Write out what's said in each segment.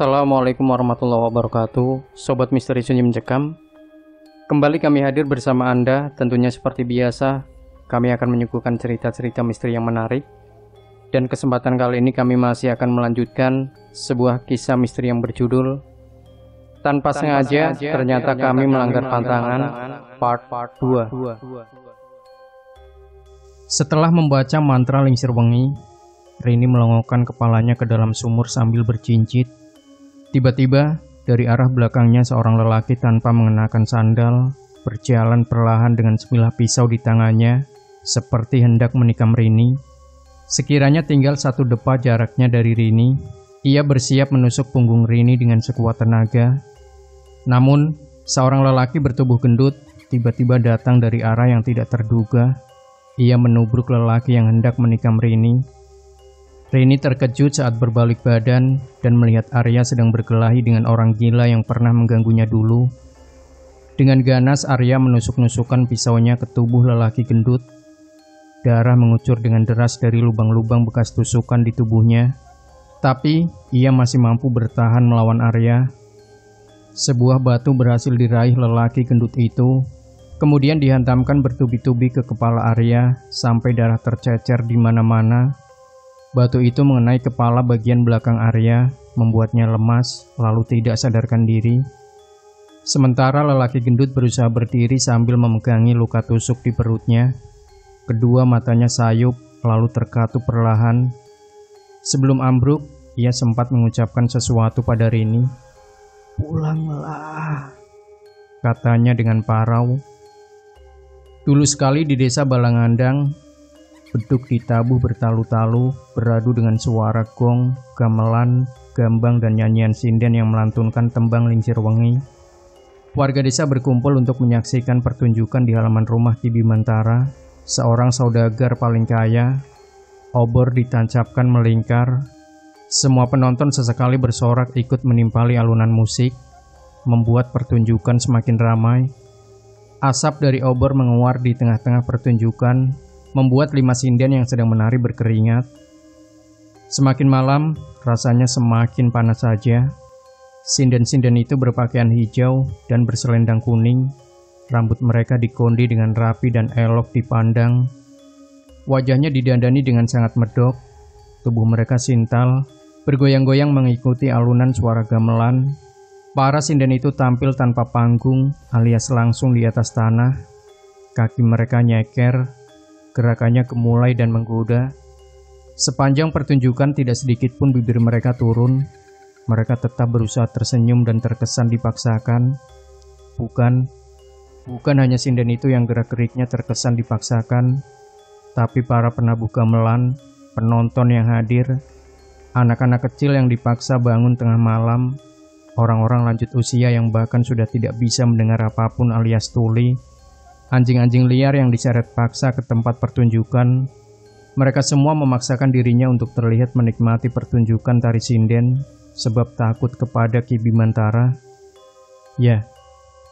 Assalamualaikum warahmatullahi wabarakatuh. Sobat Misteri Sunyi Mencekam, kembali kami hadir bersama Anda. Tentunya seperti biasa, kami akan menyuguhkan cerita-cerita misteri yang menarik. Dan kesempatan kali ini kami masih akan melanjutkan sebuah kisah misteri yang berjudul Tanpa Sengaja Ternyata Kami Melanggar Pantangan Part 2. Setelah membaca mantra Lingsir Wengi, Rini melongokkan kepalanya ke dalam sumur sambil bercincit. Tiba-tiba, dari arah belakangnya seorang lelaki tanpa mengenakan sandal berjalan perlahan dengan sebilah pisau di tangannya, seperti hendak menikam Rini. Sekiranya tinggal satu depa jaraknya dari Rini, ia bersiap menusuk punggung Rini dengan sekuat tenaga. Namun, seorang lelaki bertubuh gendut tiba-tiba datang dari arah yang tidak terduga. Ia menubruk lelaki yang hendak menikam Rini. Rini terkejut saat berbalik badan dan melihat Arya sedang berkelahi dengan orang gila yang pernah mengganggunya dulu. Dengan ganas Arya menusuk-nusukkan pisaunya ke tubuh lelaki gendut. Darah mengucur dengan deras dari lubang-lubang bekas tusukan di tubuhnya. Tapi ia masih mampu bertahan melawan Arya. Sebuah batu berhasil diraih lelaki gendut itu, kemudian dihantamkan bertubi-tubi ke kepala Arya sampai darah tercecer di mana-mana. Batu itu mengenai kepala bagian belakang Arya, membuatnya lemas, lalu tidak sadarkan diri. Sementara lelaki gendut berusaha berdiri sambil memegangi luka tusuk di perutnya. Kedua matanya sayup, lalu terkatup perlahan. Sebelum ambruk, ia sempat mengucapkan sesuatu pada Rini. "Pulanglah," katanya dengan parau. Dulu sekali di desa Balangandang, beduk ditabuh bertalu-talu, beradu dengan suara gong, gamelan, gambang, dan nyanyian sinden yang melantunkan tembang Lingsir Wengi. Warga desa berkumpul untuk menyaksikan pertunjukan di halaman rumah Ki Bimantara, seorang saudagar paling kaya. Obor ditancapkan melingkar. Semua penonton sesekali bersorak ikut menimpali alunan musik, membuat pertunjukan semakin ramai. Asap dari obor menguar di tengah-tengah pertunjukan, membuat 5 sinden yang sedang menari berkeringat. Semakin malam, rasanya semakin panas saja. Sinden-sinden itu berpakaian hijau dan berselendang kuning. Rambut mereka dikondi dengan rapi dan elok dipandang. Wajahnya didandani dengan sangat medok. Tubuh mereka sintal, bergoyang-goyang mengikuti alunan suara gamelan. Para sinden itu tampil tanpa panggung alias langsung di atas tanah. Kaki mereka nyeker, gerakannya gemulai dan menggoda. Sepanjang pertunjukan tidak sedikit pun bibir mereka turun. Mereka tetap berusaha tersenyum dan terkesan dipaksakan. Bukan hanya sinden itu yang gerak-geriknya terkesan dipaksakan, tapi para penabuh gamelan, penonton yang hadir, anak-anak kecil yang dipaksa bangun tengah malam, orang-orang lanjut usia yang bahkan sudah tidak bisa mendengar apapun alias tuli, anjing-anjing liar yang diseret paksa ke tempat pertunjukan. Mereka semua memaksakan dirinya untuk terlihat menikmati pertunjukan tari sinden, sebab takut kepada Ki Bimantara. Ya,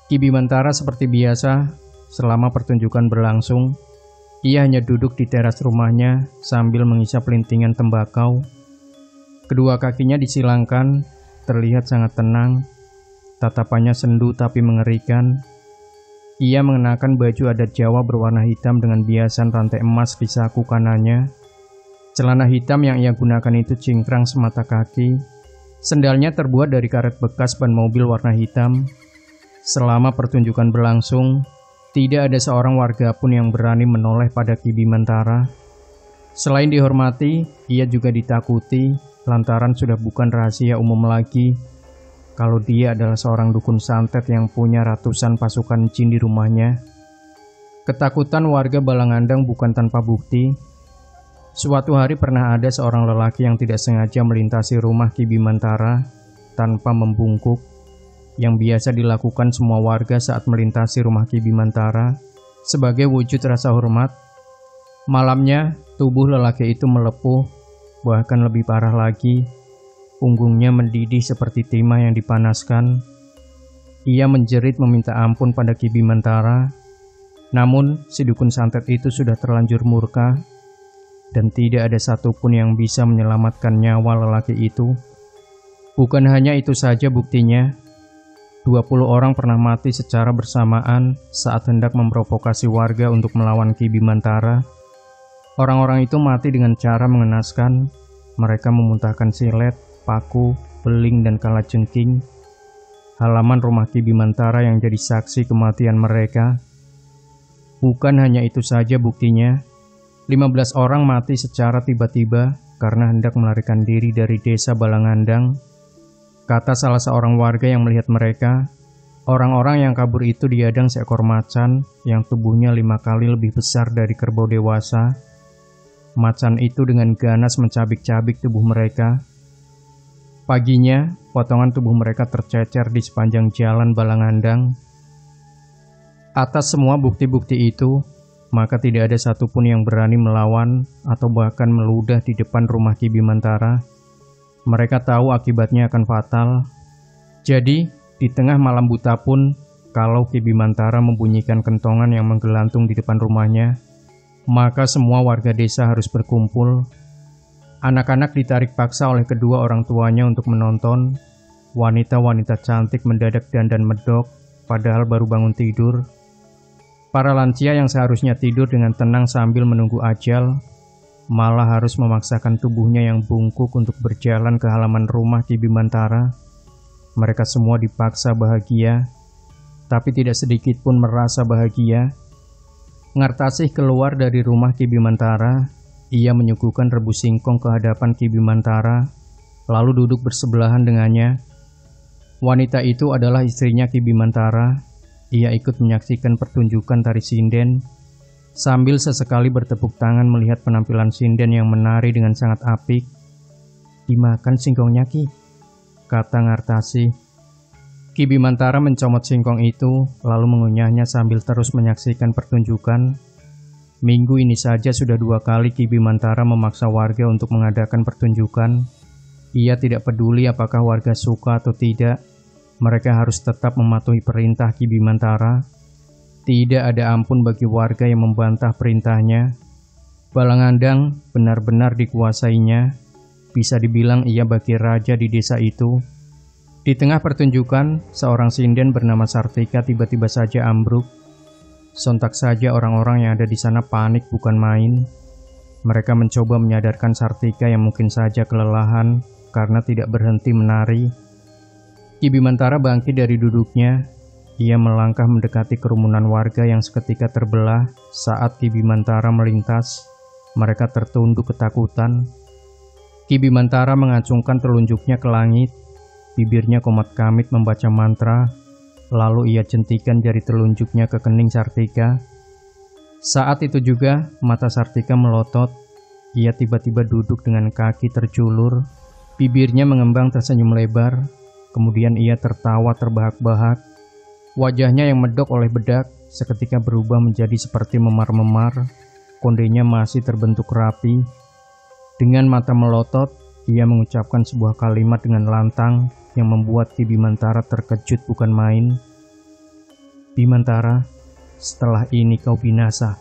Ki Bimantara seperti biasa, selama pertunjukan berlangsung, ia hanya duduk di teras rumahnya sambil mengisap lintingan tembakau. Kedua kakinya disilangkan, terlihat sangat tenang. Tatapannya sendu tapi mengerikan. Ia mengenakan baju adat Jawa berwarna hitam dengan biasan rantai emas di saku kanannya. Celana hitam yang ia gunakan itu cingkrang semata kaki. Sendalnya terbuat dari karet bekas ban mobil warna hitam. Selama pertunjukan berlangsung, tidak ada seorang warga pun yang berani menoleh pada Ki Bimantara. Selain dihormati, ia juga ditakuti lantaran sudah bukan rahasia umum lagi kalau dia adalah seorang dukun santet yang punya ratusan pasukan jin di rumahnya. Ketakutan warga Balangandang bukan tanpa bukti. Suatu hari pernah ada seorang lelaki yang tidak sengaja melintasi rumah Ki Bimantara tanpa membungkuk, yang biasa dilakukan semua warga saat melintasi rumah Ki Bimantara sebagai wujud rasa hormat. Malamnya, tubuh lelaki itu melepuh, bahkan lebih parah lagi. Punggungnya mendidih seperti timah yang dipanaskan. Ia menjerit meminta ampun pada Ki Bimantara. Namun, si dukun santet itu sudah terlanjur murka, dan tidak ada satupun yang bisa menyelamatkan nyawa lelaki itu. Bukan hanya itu saja buktinya, 20 orang pernah mati secara bersamaan saat hendak memprovokasi warga untuk melawan Ki Bimantara. Orang-orang itu mati dengan cara mengenaskan. Mereka memuntahkan silet, paku, beling, dan kalajengking. Halaman rumah Ki Bimantara yang jadi saksi kematian mereka. Bukan hanya itu saja buktinya, 15 orang mati secara tiba-tiba karena hendak melarikan diri dari desa Balangandang. Kata salah seorang warga yang melihat mereka, orang-orang yang kabur itu diadang seekor macan yang tubuhnya 5 kali lebih besar dari kerbau dewasa. Macan itu dengan ganas mencabik-cabik tubuh mereka. Paginya, potongan tubuh mereka tercecer di sepanjang jalan Balangandang. Atas semua bukti-bukti itu, maka tidak ada satupun yang berani melawan atau bahkan meludah di depan rumah Ki Bimantara. Mereka tahu akibatnya akan fatal. Jadi, di tengah malam buta pun, kalau Ki Bimantara membunyikan kentongan yang menggelantung di depan rumahnya, maka semua warga desa harus berkumpul. Anak-anak ditarik paksa oleh kedua orang tuanya untuk menonton. Wanita-wanita cantik mendadak dandan medok, padahal baru bangun tidur. Para lansia yang seharusnya tidur dengan tenang sambil menunggu ajal, malah harus memaksakan tubuhnya yang bungkuk untuk berjalan ke halaman rumah Ki Bimantara. Mereka semua dipaksa bahagia, tapi tidak sedikit pun merasa bahagia. Ngartasih keluar dari rumah Ki Bimantara. Ia menyuguhkan rebus singkong ke hadapan Ki Bimantara, lalu duduk bersebelahan dengannya. Wanita itu adalah istrinya Ki Bimantara. Ia ikut menyaksikan pertunjukan tari sinden, sambil sesekali bertepuk tangan melihat penampilan sinden yang menari dengan sangat apik. "Dimakan singkongnya, Ki," kata Ngartasi. Ki Bimantara mencomot singkong itu, lalu mengunyahnya sambil terus menyaksikan pertunjukan. Minggu ini saja sudah 2 kali Ki Bimantara memaksa warga untuk mengadakan pertunjukan. Ia tidak peduli apakah warga suka atau tidak. Mereka harus tetap mematuhi perintah Ki Bimantara. Tidak ada ampun bagi warga yang membantah perintahnya. Balangandang benar-benar dikuasainya. Bisa dibilang ia bagi raja di desa itu. Di tengah pertunjukan, seorang sinden bernama Sartika tiba-tiba saja ambruk. Sontak saja orang-orang yang ada di sana panik bukan main. Mereka mencoba menyadarkan Sartika yang mungkin saja kelelahan karena tidak berhenti menari. Ki Bimantara bangkit dari duduknya. Ia melangkah mendekati kerumunan warga yang seketika terbelah saat Ki Bimantara melintas. Mereka tertunduk ketakutan. Ki Bimantara mengacungkan telunjuknya ke langit. Bibirnya komat kamit membaca mantra. Lalu ia jentikan jari telunjuknya ke kening Sartika. Saat itu juga mata Sartika melotot. Ia tiba-tiba duduk dengan kaki terjulur. Bibirnya mengembang tersenyum lebar. Kemudian ia tertawa terbahak-bahak. Wajahnya yang medok oleh bedak seketika berubah menjadi seperti memar-memar. Kondenya masih terbentuk rapi. Dengan mata melotot, ia mengucapkan sebuah kalimat dengan lantang yang membuat Ki Bimantara terkejut bukan main. "Bimantara, setelah ini kau binasa,"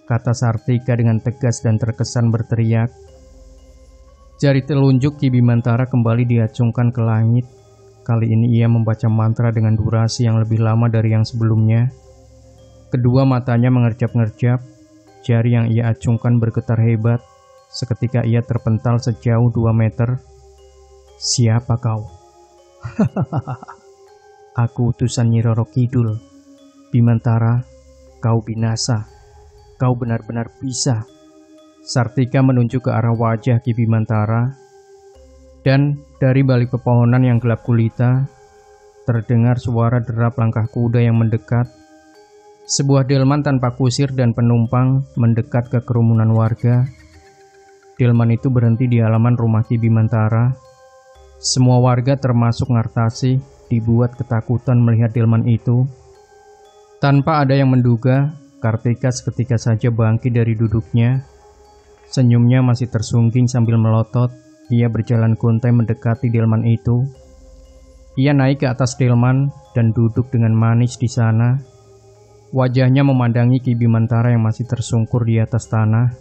kata Sartika dengan tegas dan terkesan berteriak. Jari telunjuk Ki Bimantara kembali diacungkan ke langit. Kali ini ia membaca mantra dengan durasi yang lebih lama dari yang sebelumnya. Kedua matanya mengerjap-ngerjap. Jari yang ia acungkan bergetar hebat. Seketika ia terpental sejauh 2 meter. "Siapa kau?" "Aku utusan Nyi Roro Kidul. Bimantara, kau binasa. Kau benar-benar bisa." Sartika menunjuk ke arah wajah Ki Bimantara. Dan dari balik pepohonan yang gelap gulita, terdengar suara derap langkah kuda yang mendekat. Sebuah delman tanpa kusir dan penumpang mendekat ke kerumunan warga. Delman itu berhenti di halaman rumah Ki Bimantara. Semua warga termasuk Ngartasi dibuat ketakutan melihat delman itu. Tanpa ada yang menduga, Kartika seketika saja bangkit dari duduknya. Senyumnya masih tersungging sambil melotot. Ia berjalan gontai mendekati delman itu. Ia naik ke atas delman dan duduk dengan manis di sana. Wajahnya memandangi Ki Bimantara yang masih tersungkur di atas tanah.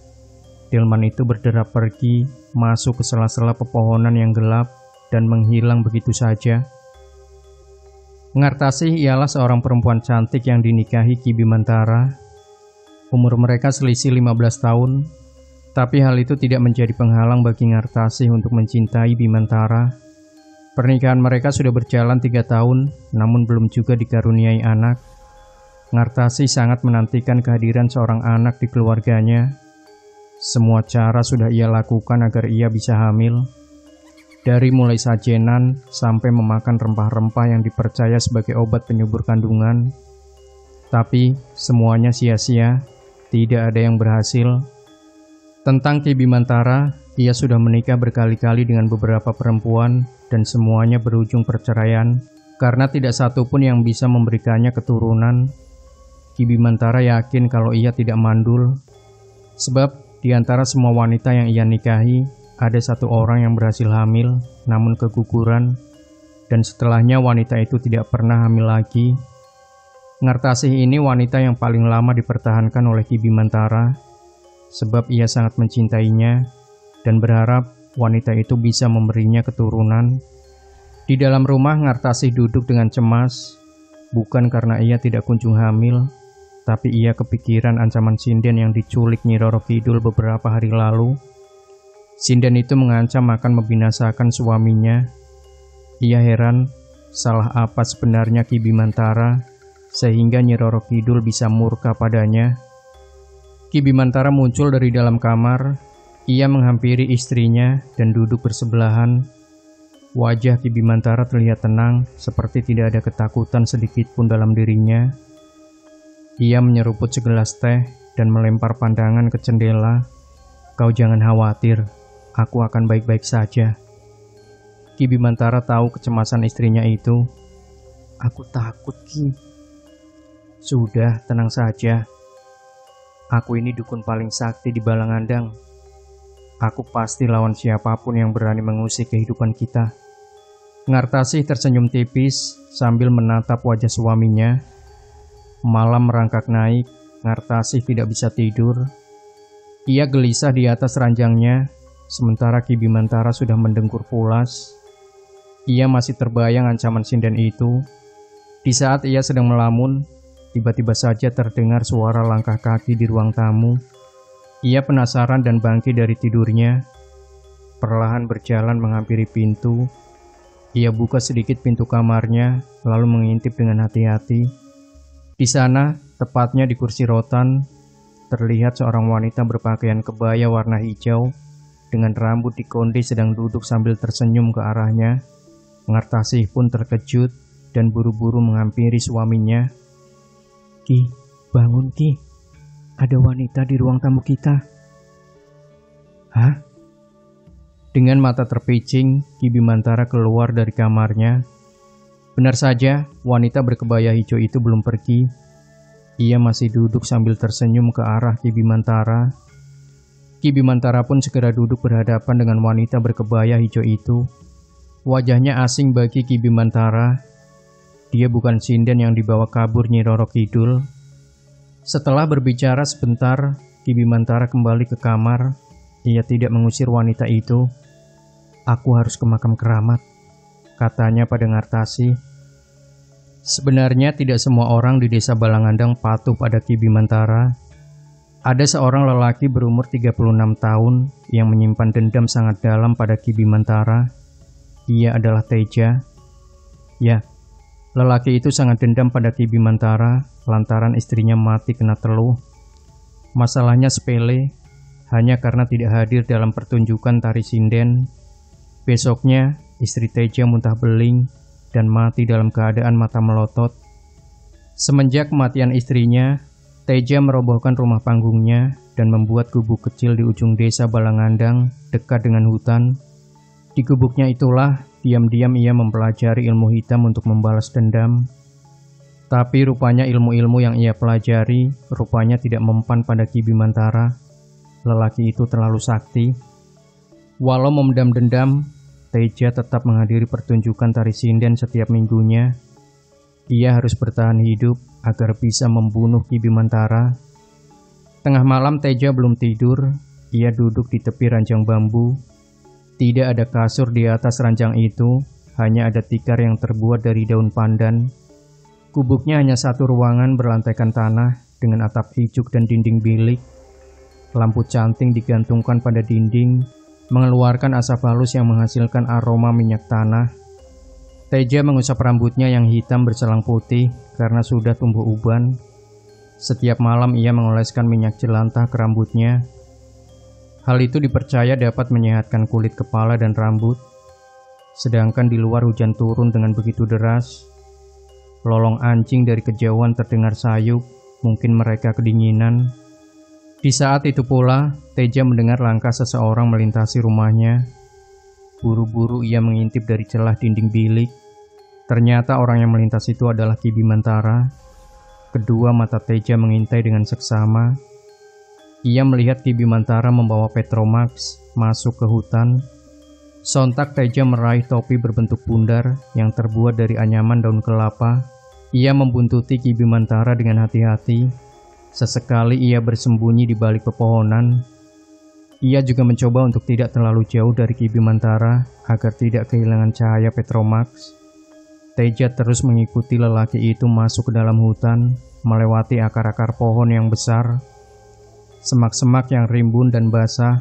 delman itu berderap pergi, masuk ke sela-sela pepohonan yang gelap, dan menghilang begitu saja. Ngartasih ialah seorang perempuan cantik yang dinikahi Ki Bimantara. Umur mereka selisih 15 tahun, tapi hal itu tidak menjadi penghalang bagi Ngartasih untuk mencintai Bimantara. Pernikahan mereka sudah berjalan 3 tahun, namun belum juga dikaruniai anak. Ngartasih sangat menantikan kehadiran seorang anak di keluarganya. Semua cara sudah ia lakukan agar ia bisa hamil. Dari mulai sajenan sampai memakan rempah-rempah yang dipercaya sebagai obat penyubur kandungan. Tapi semuanya sia-sia, tidak ada yang berhasil. Tentang Ki Bimantara, ia sudah menikah berkali-kali dengan beberapa perempuan dan semuanya berujung perceraian karena tidak satu pun yang bisa memberikannya keturunan. Ki Bimantara yakin kalau ia tidak mandul, sebab di antara semua wanita yang ia nikahi, ada satu orang yang berhasil hamil namun keguguran, dan setelahnya wanita itu tidak pernah hamil lagi. Ngartasih ini wanita yang paling lama dipertahankan oleh Ki Bimantara, sebab ia sangat mencintainya dan berharap wanita itu bisa memberinya keturunan. Di dalam rumah Ngartasih duduk dengan cemas, bukan karena ia tidak kunjung hamil, tapi ia kepikiran ancaman sinden yang diculik Nyi Roro Kidul beberapa hari lalu. Sinden itu mengancam akan membinasakan suaminya. Ia heran, salah apa sebenarnya Ki Bimantara sehingga Nyi Roro Kidul bisa murka padanya. Ki Bimantara muncul dari dalam kamar. Ia menghampiri istrinya dan duduk bersebelahan. Wajah Ki Bimantara terlihat tenang, seperti tidak ada ketakutan sedikit pun dalam dirinya. Ia menyeruput segelas teh dan melempar pandangan ke jendela. "Kau jangan khawatir, aku akan baik-baik saja." Ki Bimantara tahu kecemasan istrinya itu. "Aku takut, Ki." "Sudah, tenang saja. Aku ini dukun paling sakti di Balangandang. Aku pasti lawan siapapun yang berani mengusik kehidupan kita." Ngartasih tersenyum tipis sambil menatap wajah suaminya. Malam merangkak naik, Ngartasih tidak bisa tidur. Ia gelisah di atas ranjangnya, sementara Ki Bimantara sudah mendengkur pulas. Ia masih terbayang ancaman sinden itu. Di saat ia sedang melamun, tiba-tiba saja terdengar suara langkah kaki di ruang tamu. Ia penasaran dan bangkit dari tidurnya. Perlahan berjalan menghampiri pintu. Ia buka sedikit pintu kamarnya, lalu mengintip dengan hati-hati. Di sana, tepatnya di kursi rotan, terlihat seorang wanita berpakaian kebaya warna hijau dengan rambut dikonde sedang duduk sambil tersenyum ke arahnya. Ngartasih pun terkejut dan buru-buru menghampiri suaminya. "Ki, bangun Ki, ada wanita di ruang tamu kita." "Hah?" Dengan mata terpicing, Ki Bimantara keluar dari kamarnya. Benar saja, wanita berkebaya hijau itu belum pergi. Ia masih duduk sambil tersenyum ke arah Ki Bimantara. Ki Bimantara pun segera duduk berhadapan dengan wanita berkebaya hijau itu. Wajahnya asing bagi Ki Bimantara. Dia bukan sinden yang dibawa kabur Nyi Roro Kidul. Setelah berbicara sebentar, Ki Bimantara kembali ke kamar. Ia tidak mengusir wanita itu. "Aku harus ke makam keramat," katanya pada Ngartasih. Sebenarnya tidak semua orang di desa Balangandang patuh pada Ki Bimantara. Ada seorang lelaki berumur 36 tahun yang menyimpan dendam sangat dalam pada Ki Bimantara. Ia adalah Teja. Ya, lelaki itu sangat dendam pada Ki Bimantara lantaran istrinya mati kena teluh. Masalahnya sepele, hanya karena tidak hadir dalam pertunjukan tari sinden. Besoknya, istri Teja muntah beling dan mati dalam keadaan mata melotot. Semenjak kematian istrinya, Teja merobohkan rumah panggungnya dan membuat gubuk kecil di ujung desa Balangandang dekat dengan hutan. Di gubuknya itulah diam-diam ia mempelajari ilmu hitam untuk membalas dendam. Tapi rupanya ilmu-ilmu yang ia pelajari rupanya tidak mempan pada Ki Bimantara. Lelaki itu terlalu sakti. Walau memendam dendam, Teja tetap menghadiri pertunjukan tari sinden setiap minggunya. Ia harus bertahan hidup agar bisa membunuh Ki Bimantara. Tengah malam Teja belum tidur. ia duduk di tepi ranjang bambu. Tidak ada kasur di atas ranjang itu, hanya ada tikar yang terbuat dari daun pandan. Gubuknya hanya satu ruangan berlantaikan tanah dengan atap ijuk dan dinding bilik. Lampu canting digantungkan pada dinding, mengeluarkan asap halus yang menghasilkan aroma minyak tanah. Teja mengusap rambutnya yang hitam berselang putih karena sudah tumbuh uban. Setiap malam ia mengoleskan minyak jelantah ke rambutnya. Hal itu dipercaya dapat menyehatkan kulit kepala dan rambut. Sedangkan di luar hujan turun dengan begitu deras. Lolong anjing dari kejauhan terdengar sayup, mungkin mereka kedinginan. Di saat itu pula, Teja mendengar langkah seseorang melintasi rumahnya. Buru-buru ia mengintip dari celah dinding bilik. Ternyata orang yang melintas itu adalah Ki Bimantara. Kedua mata Teja mengintai dengan seksama. Ia melihat Ki Bimantara membawa Petromax masuk ke hutan. Sontak Teja meraih topi berbentuk bundar yang terbuat dari anyaman daun kelapa. Ia membuntuti Ki Bimantara dengan hati-hati. Sesekali ia bersembunyi di balik pepohonan. Ia juga mencoba untuk tidak terlalu jauh dari Ki Bimantara agar tidak kehilangan cahaya Petromax. Teja terus mengikuti lelaki itu masuk ke dalam hutan, melewati akar-akar pohon yang besar, semak-semak yang rimbun dan basah,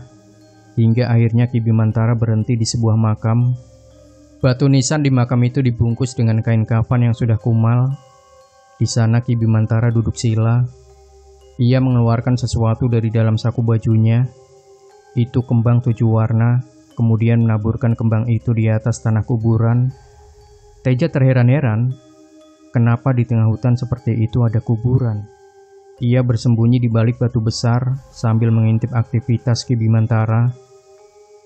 hingga akhirnya Ki Bimantara berhenti di sebuah makam. Batu nisan di makam itu dibungkus dengan kain kafan yang sudah kumal. Di sana Ki Bimantara duduk sila. Ia mengeluarkan sesuatu dari dalam saku bajunya. Itu kembang 7 warna, kemudian menaburkan kembang itu di atas tanah kuburan. Teja terheran-heran, kenapa di tengah hutan seperti itu ada kuburan? Ia bersembunyi di balik batu besar sambil mengintip aktivitas Ki Bimantara.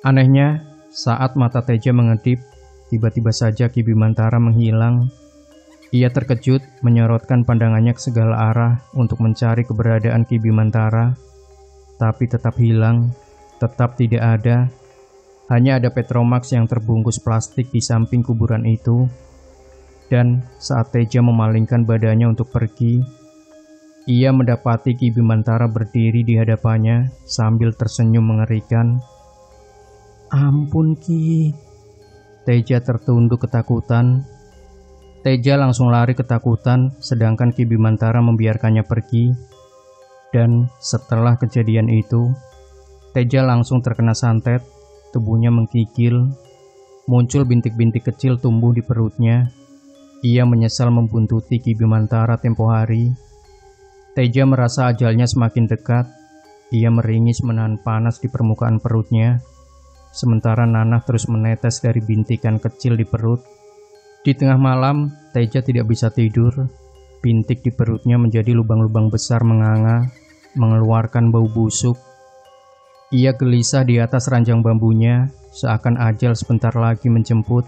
Anehnya, saat mata Teja mengedip, tiba-tiba saja Ki Bimantara menghilang. Ia terkejut, menyorotkan pandangannya ke segala arah untuk mencari keberadaan Ki Bimantara, tapi tetap hilang, tetap tidak ada. Hanya ada Petromax yang terbungkus plastik di samping kuburan itu. Dan saat Teja memalingkan badannya untuk pergi, ia mendapati Ki Bimantara berdiri di hadapannya sambil tersenyum mengerikan. "Ampun Ki." Teja tertunduk ketakutan. Teja langsung lari ketakutan, sedangkan Ki Bimantara membiarkannya pergi. Dan setelah kejadian itu, Teja langsung terkena santet, tubuhnya menggigil, muncul bintik-bintik kecil tumbuh di perutnya. Ia menyesal membuntuti Ki Bimantara tempo hari. Teja merasa ajalnya semakin dekat. Ia meringis menahan panas di permukaan perutnya, sementara nanah terus menetes dari bintikan kecil di perut. Di tengah malam, Teja tidak bisa tidur. Bintik di perutnya menjadi lubang-lubang besar menganga, mengeluarkan bau busuk. Ia gelisah di atas ranjang bambunya, seakan ajal sebentar lagi menjemput.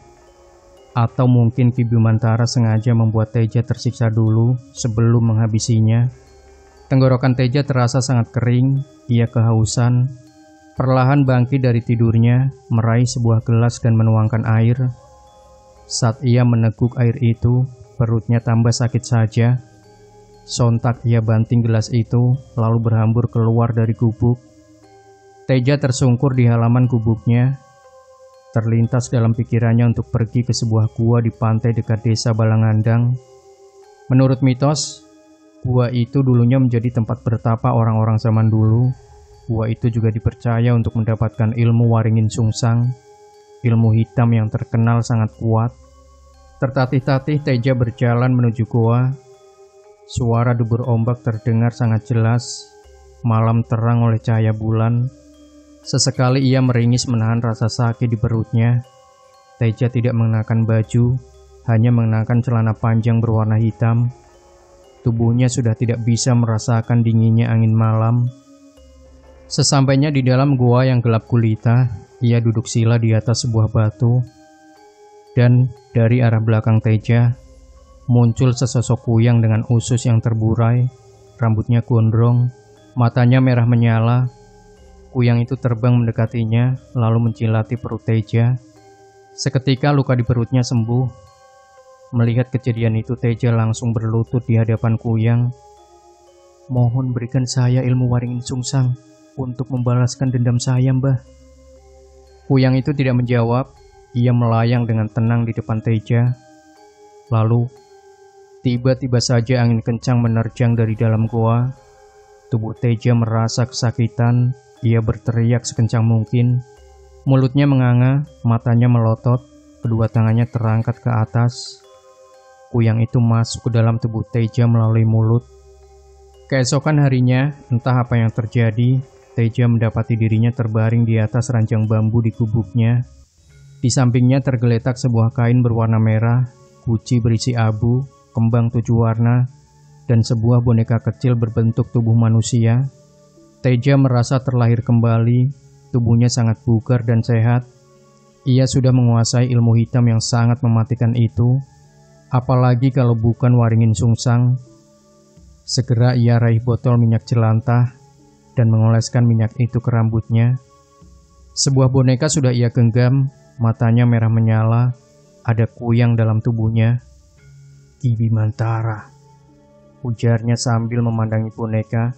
Atau mungkin Ki Bimantara sengaja membuat Teja tersiksa dulu sebelum menghabisinya. Tenggorokan Teja terasa sangat kering, ia kehausan. Perlahan bangkit dari tidurnya, meraih sebuah gelas dan menuangkan air. Saat ia meneguk air itu, perutnya tambah sakit saja. Sontak ia banting gelas itu, lalu berhambur keluar dari gubuk. Teja tersungkur di halaman gubuknya. Terlintas dalam pikirannya untuk pergi ke sebuah gua di pantai dekat desa Balangandang. Menurut mitos, gua itu dulunya menjadi tempat bertapa orang-orang zaman dulu. Gua itu juga dipercaya untuk mendapatkan ilmu Waringin Sungsang, ilmu hitam yang terkenal sangat kuat. Tertatih-tatih Teja berjalan menuju gua. Suara debur ombak terdengar sangat jelas. Malam terang oleh cahaya bulan. Sesekali ia meringis menahan rasa sakit di perutnya. Teja tidak mengenakan baju, hanya mengenakan celana panjang berwarna hitam. Tubuhnya sudah tidak bisa merasakan dinginnya angin malam. Sesampainya di dalam gua yang gelap gulita, ia duduk sila di atas sebuah batu. Dan dari arah belakang Teja, muncul sesosok kuyang dengan usus yang terburai, rambutnya gondrong, matanya merah menyala. Kuyang itu terbang mendekatinya, lalu menjilati perut Teja. Seketika luka di perutnya sembuh. Melihat kejadian itu, Teja langsung berlutut di hadapan kuyang. "Mohon berikan saya ilmu Waringin Sungsang. untuk membalaskan dendam saya, Mbah. Kuyang itu tidak menjawab. Ia melayang dengan tenang di depan Teja. Lalu, tiba-tiba saja angin kencang menerjang dari dalam goa. Tubuh Teja merasa kesakitan. Ia berteriak sekencang mungkin. Mulutnya menganga, matanya melotot, kedua tangannya terangkat ke atas. Kuyang itu masuk ke dalam tubuh Teja melalui mulut. Keesokan harinya, entah apa yang terjadi, Teja mendapati dirinya terbaring di atas ranjang bambu di gubuknya. Di sampingnya tergeletak sebuah kain berwarna merah, guci berisi abu, kembang 7 warna, dan sebuah boneka kecil berbentuk tubuh manusia. Teja merasa terlahir kembali, tubuhnya sangat bugar dan sehat. Ia sudah menguasai ilmu hitam yang sangat mematikan itu, apalagi kalau bukan waringin sungsang. Segera ia raih botol minyak jelantah dan mengoleskan minyak itu ke rambutnya. Sebuah boneka sudah ia genggam, matanya merah menyala, ada kuyang dalam tubuhnya. Ki Bimantara, ujarnya sambil memandangi boneka.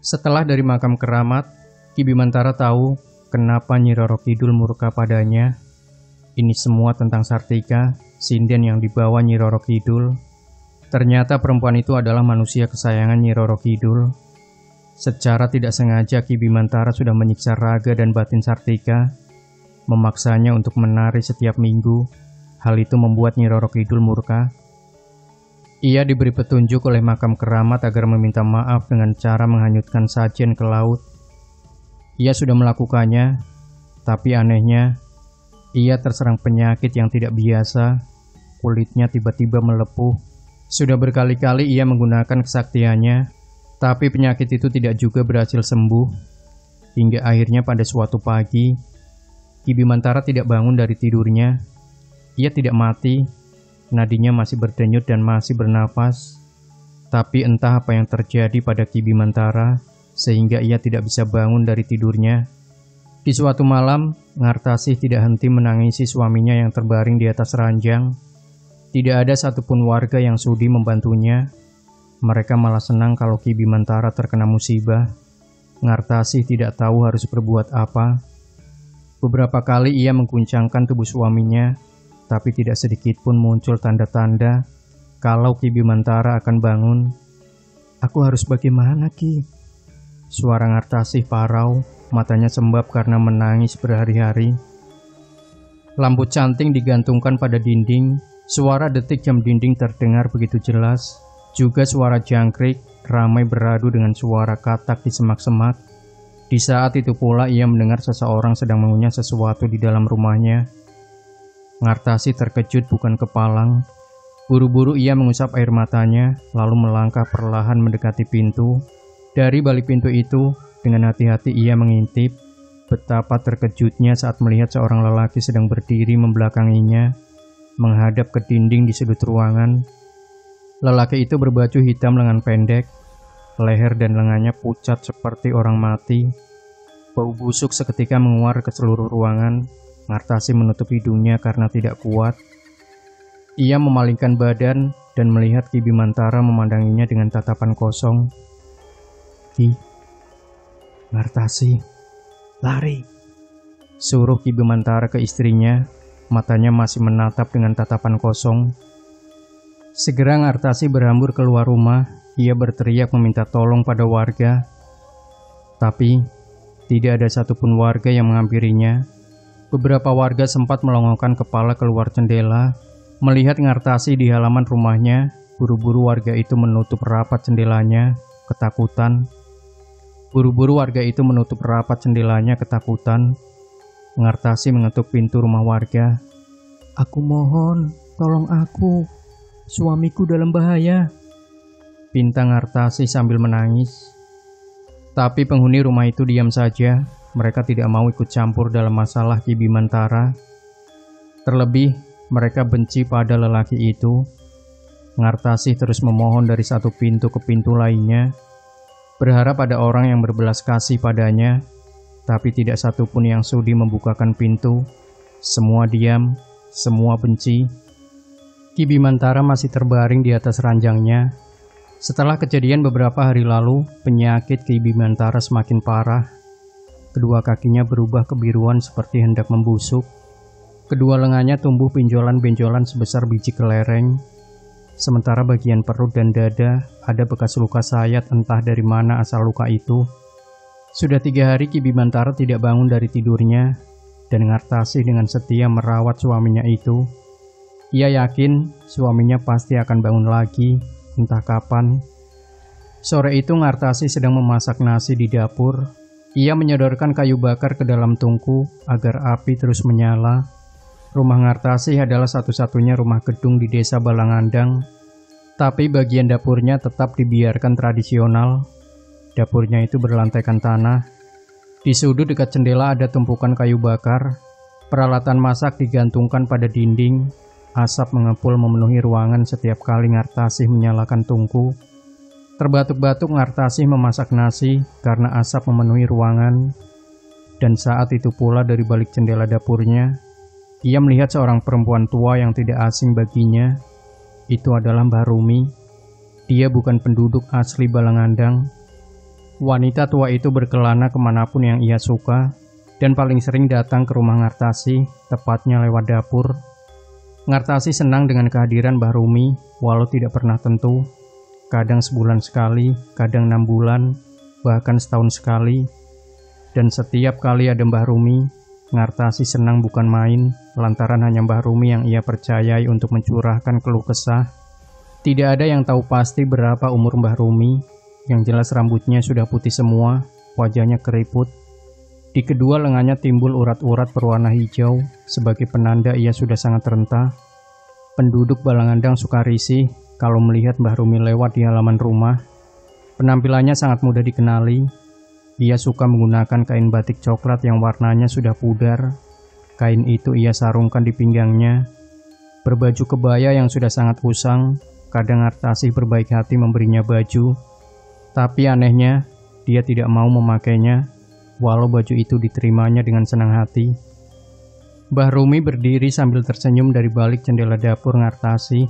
Setelah dari makam keramat, Ki Bimantara tahu kenapa Nyi Roro Kidul murka padanya. Ini semua tentang Sartika, sinden yang dibawa Nyi Roro Kidul. Ternyata perempuan itu adalah manusia kesayangan Nyi Roro Kidul. Secara tidak sengaja Ki Bimantara sudah menyiksa raga dan batin Sartika, memaksanya untuk menari setiap minggu. Hal itu membuat Nyi Roro Kidul murka. Ia diberi petunjuk oleh makam keramat agar meminta maaf dengan cara menghanyutkan sajen ke laut. Ia sudah melakukannya, tapi anehnya, ia terserang penyakit yang tidak biasa. Kulitnya tiba-tiba melepuh. Sudah berkali-kali ia menggunakan kesaktiannya, tapi penyakit itu tidak juga berhasil sembuh. Hingga akhirnya pada suatu pagi, Ki Bimantara tidak bangun dari tidurnya. Ia tidak mati, nadinya masih berdenyut dan masih bernapas. Tapi entah apa yang terjadi pada Ki Bimantara, sehingga ia tidak bisa bangun dari tidurnya. Di suatu malam, Ngartasih tidak henti menangisi suaminya yang terbaring di atas ranjang. Tidak ada satupun warga yang sudi membantunya. Mereka malah senang kalau Ki Bimantara terkena musibah. Ngartasih tidak tahu harus berbuat apa. Beberapa kali ia mengguncangkan tubuh suaminya, tapi tidak sedikit pun muncul tanda-tanda kalau Ki Bimantara akan bangun. Aku harus bagaimana, Ki? Suara Ngartasih parau, matanya sembab karena menangis berhari-hari. Lampu canting digantungkan pada dinding. Suara detik jam dinding terdengar begitu jelas. Juga suara jangkrik ramai beradu dengan suara katak di semak-semak. Di saat itu pula ia mendengar seseorang sedang mengunyah sesuatu di dalam rumahnya. Ngartasih terkejut bukan kepalang. Buru-buru ia mengusap air matanya, lalu melangkah perlahan mendekati pintu. Dari balik pintu itu, dengan hati-hati ia mengintip. Betapa terkejutnya saat melihat seorang lelaki sedang berdiri membelakanginya, menghadap ke dinding di sudut ruangan. Lelaki itu berbaju hitam lengan pendek, leher dan lengannya pucat seperti orang mati. Bau busuk seketika menguar ke seluruh ruangan. Ngartasih menutup hidungnya karena tidak kuat. Ia memalingkan badan dan melihat Ki Bimantara memandanginya dengan tatapan kosong. Ki, Ngartasih, lari, suruh Ki Bimantara ke istrinya. Matanya masih menatap dengan tatapan kosong. Segera Ngartasih berhambur keluar rumah. Ia berteriak meminta tolong pada warga. Tapi tidak ada satupun warga yang menghampirinya. Beberapa warga sempat melongokkan kepala keluar jendela. Melihat Ngartasih di halaman rumahnya, buru-buru warga itu menutup rapat jendelanya, ketakutan. Ngartasih mengetuk pintu rumah warga. Aku mohon, tolong aku. Suamiku dalam bahaya, pinta Ngartasih sambil menangis. Tapi penghuni rumah itu diam saja. Mereka tidak mau ikut campur dalam masalah Ki Bimantara. Terlebih, mereka benci pada lelaki itu. Ngartasih terus memohon dari satu pintu ke pintu lainnya, berharap ada orang yang berbelas kasih padanya. Tapi tidak satupun yang sudi membukakan pintu. Semua diam, semua benci. Ki Bimantara masih terbaring di atas ranjangnya. Setelah kejadian beberapa hari lalu, penyakit Ki Bimantara semakin parah. Kedua kakinya berubah kebiruan seperti hendak membusuk. Kedua lengannya tumbuh benjolan-benjolan sebesar biji kelereng. Sementara bagian perut dan dada ada bekas luka sayat, entah dari mana asal luka itu. Sudah 3 hari Ki Bimantara tidak bangun dari tidurnya, dan Ngartasih dengan setia merawat suaminya itu. Ia yakin suaminya pasti akan bangun lagi, entah kapan. Sore itu Ngartasih sedang memasak nasi di dapur. Ia menyodorkan kayu bakar ke dalam tungku agar api terus menyala. Rumah Ngartasih adalah satu-satunya rumah gedung di desa Balangandang, tapi bagian dapurnya tetap dibiarkan tradisional. Dapurnya itu berlantaikan tanah. Di sudut dekat jendela ada tumpukan kayu bakar. Peralatan masak digantungkan pada dinding. Asap mengepul memenuhi ruangan setiap kali Ngartasih menyalakan tungku. Terbatuk-batuk Ngartasih memasak nasi karena asap memenuhi ruangan. Dan saat itu pula dari balik jendela dapurnya, ia melihat seorang perempuan tua yang tidak asing baginya. Itu adalah Mbah Rumi. Dia bukan penduduk asli Balangandang. Wanita tua itu berkelana kemanapun yang ia suka, dan paling sering datang ke rumah Ngartasih, tepatnya lewat dapur. Ngartasih senang dengan kehadiran Mbah Rumi, walau tidak pernah tentu. Kadang sebulan sekali, kadang 6 bulan, bahkan setahun sekali. Dan setiap kali ada Mbah Rumi, Ngartasih senang bukan main, lantaran hanya Mbah Rumi yang ia percayai untuk mencurahkan keluh kesah. Tidak ada yang tahu pasti berapa umur Mbah Rumi, yang jelas rambutnya sudah putih semua, wajahnya keriput. Di kedua lengannya timbul urat-urat berwarna hijau, sebagai penanda ia sudah sangat renta. Penduduk Balangandang suka risih kalau melihat Mbah Rumi lewat di halaman rumah. Penampilannya sangat mudah dikenali. Ia suka menggunakan kain batik coklat yang warnanya sudah pudar. Kain itu ia sarungkan di pinggangnya. Berbaju kebaya yang sudah sangat usang, kadang Ngartasih berbaik hati memberinya baju. Tapi anehnya, dia tidak mau memakainya, walau baju itu diterimanya dengan senang hati. Mbah Rumi berdiri sambil tersenyum dari balik jendela dapur Ngartasih.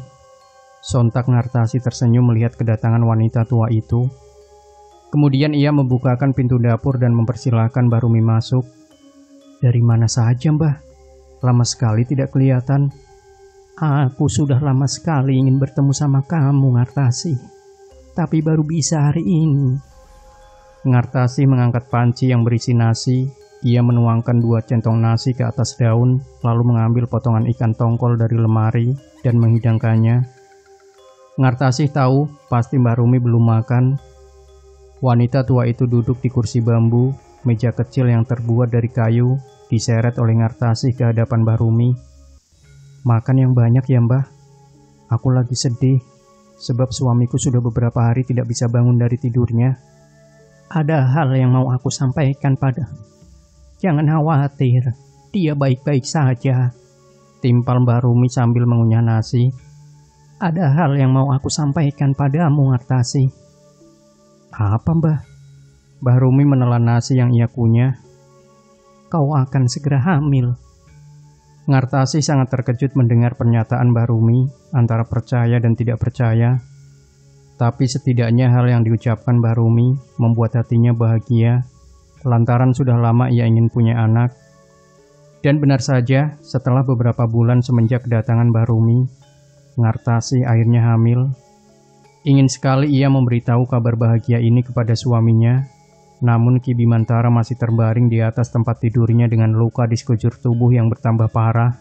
Sontak Ngartasih tersenyum melihat kedatangan wanita tua itu. Kemudian ia membukakan pintu dapur dan mempersilahkan Mbah Rumi masuk. "Dari mana saja, Mbah? Lama sekali tidak kelihatan." "Aku sudah lama sekali ingin bertemu sama kamu, Ngartasih, tapi baru bisa hari ini." Ngartasih mengangkat panci yang berisi nasi. Ia menuangkan 2 centong nasi ke atas daun, lalu mengambil potongan ikan tongkol dari lemari dan menghidangkannya. Ngartasih tahu pasti Mbah Rumi belum makan. Wanita tua itu duduk di kursi bambu, meja kecil yang terbuat dari kayu, diseret oleh Ngartasih ke hadapan Mbah Rumi. "Makan yang banyak ya, Mbah. Aku lagi sedih, sebab suamiku sudah beberapa hari tidak bisa bangun dari tidurnya. Ada hal yang mau aku sampaikan pada." "Jangan khawatir, dia baik-baik saja," timpal Mbah Rumi sambil mengunyah nasi. "Ada hal yang mau aku sampaikan padamu, Ngartasih." "Apa, Mbah?" Mbah Rumi menelan nasi yang ia kunyah. "Kau akan segera hamil." Ngartasih sangat terkejut mendengar pernyataan Mbah Rumi, antara percaya dan tidak percaya. Tapi setidaknya hal yang diucapkan Mbah Rumi membuat hatinya bahagia, lantaran sudah lama ia ingin punya anak. Dan benar saja, setelah beberapa bulan semenjak kedatangan Mbah Rumi, Ngartasih akhirnya hamil. Ingin sekali ia memberitahu kabar bahagia ini kepada suaminya, namun Ki Bimantara masih terbaring di atas tempat tidurnya dengan luka di sekujur tubuh yang bertambah parah.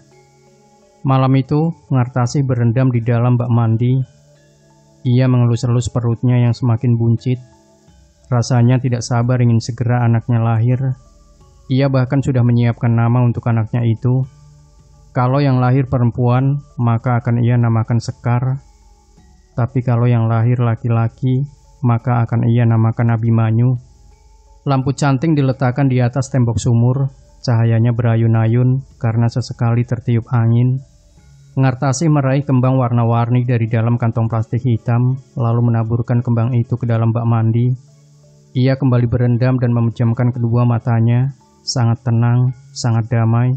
Malam itu, Ngartasih berendam di dalam bak mandi. Ia mengelus-elus perutnya yang semakin buncit. Rasanya tidak sabar ingin segera anaknya lahir. Ia bahkan sudah menyiapkan nama untuk anaknya itu. Kalau yang lahir perempuan, maka akan ia namakan Sekar. Tapi kalau yang lahir laki-laki, maka akan ia namakan Abimanyu. Lampu canting diletakkan di atas tembok sumur. Cahayanya berayun-ayun karena sesekali tertiup angin. Ngartasih meraih kembang warna-warni dari dalam kantong plastik hitam, lalu menaburkan kembang itu ke dalam bak mandi. Ia kembali berendam dan memejamkan kedua matanya, sangat tenang, sangat damai.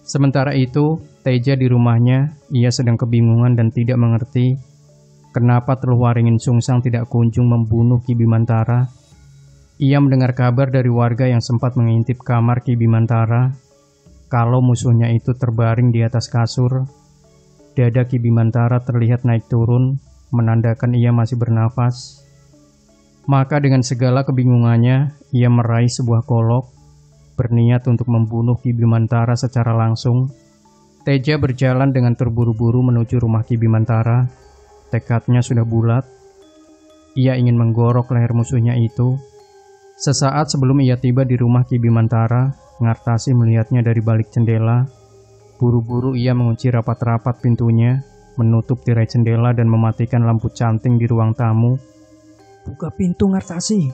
Sementara itu, Teja di rumahnya, ia sedang kebingungan dan tidak mengerti kenapa Teluh Waringin Sungsang tidak kunjung membunuh Ki Bimantara. Ia mendengar kabar dari warga yang sempat mengintip kamar Ki Bimantara kalau musuhnya itu terbaring di atas kasur. Dada Ki Bimantara terlihat naik turun, menandakan ia masih bernafas. Maka dengan segala kebingungannya, ia meraih sebuah golok, berniat untuk membunuh Ki Bimantara secara langsung. Teja berjalan dengan terburu-buru menuju rumah Ki Bimantara. Tekadnya sudah bulat. Ia ingin menggorok leher musuhnya itu. Sesaat sebelum ia tiba di rumah Ki Bimantara, Ngartasi melihatnya dari balik jendela. Buru-buru ia mengunci rapat-rapat pintunya, menutup tirai jendela dan mematikan lampu canting di ruang tamu. "Buka pintu, Ngartasi!"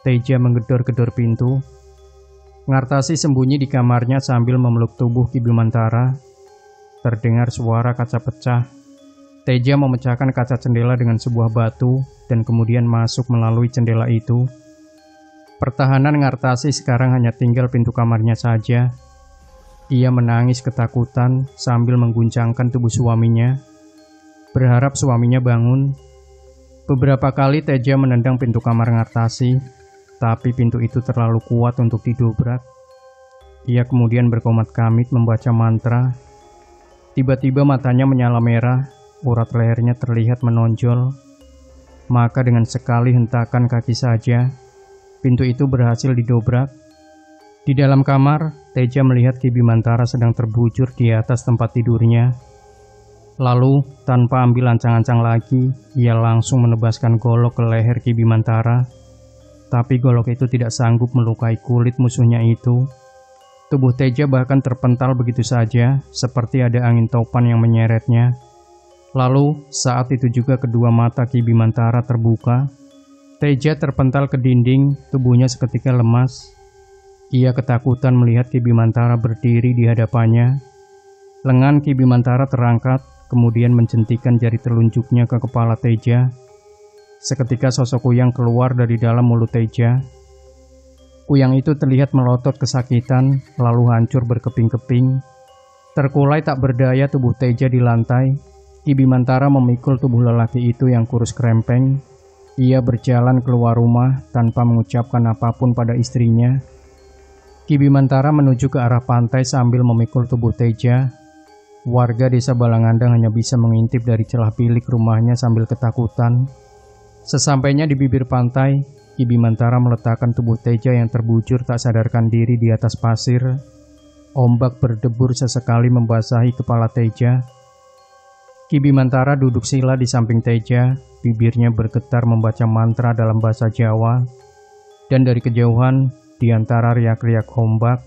Teja menggedor-gedor pintu. Ngartasi sembunyi di kamarnya sambil memeluk tubuh Ki Bimantara. Terdengar suara kaca pecah. Teja memecahkan kaca jendela dengan sebuah batu dan kemudian masuk melalui jendela itu. Pertahanan Ngartasi sekarang hanya tinggal pintu kamarnya saja. Ia menangis ketakutan sambil mengguncangkan tubuh suaminya, berharap suaminya bangun. Beberapa kali Teja menendang pintu kamar Ngartasi, tapi pintu itu terlalu kuat untuk didobrak. Ia kemudian berkomat-kamit membaca mantra. Tiba-tiba matanya menyala merah, urat lehernya terlihat menonjol. Maka dengan sekali hentakan kaki saja, pintu itu berhasil didobrak. Di dalam kamar, Teja melihat Ki Bimantara sedang terbujur di atas tempat tidurnya. Lalu, tanpa ambil ancang-ancang lagi, ia langsung menebaskan golok ke leher Ki Bimantara. Tapi golok itu tidak sanggup melukai kulit musuhnya itu. Tubuh Teja bahkan terpental begitu saja, seperti ada angin topan yang menyeretnya. Lalu, saat itu juga kedua mata Ki Bimantara terbuka. Teja terpental ke dinding, tubuhnya seketika lemas. Ia ketakutan melihat Ki Bimantara berdiri di hadapannya. Lengan Ki Bimantara terangkat, kemudian mencentikan jari telunjuknya ke kepala Teja. Seketika sosok Kuyang keluar dari dalam mulut Teja. Kuyang itu terlihat melotot kesakitan, lalu hancur berkeping-keping. Terkulai tak berdaya tubuh Teja di lantai. Ki Bimantara memikul tubuh lelaki itu yang kurus krempeng. Ia berjalan keluar rumah tanpa mengucapkan apapun pada istrinya. Ki Bimantara menuju ke arah pantai sambil memikul tubuh Teja. Warga desa Balangandang hanya bisa mengintip dari celah bilik rumahnya sambil ketakutan. Sesampainya di bibir pantai, Ki Bimantara meletakkan tubuh Teja yang terbujur tak sadarkan diri di atas pasir. Ombak berdebur sesekali membasahi kepala Teja. Ki Bimantara duduk sila di samping Teja, bibirnya bergetar membaca mantra dalam bahasa Jawa. Dan dari kejauhan, di antara riak-riak ombak,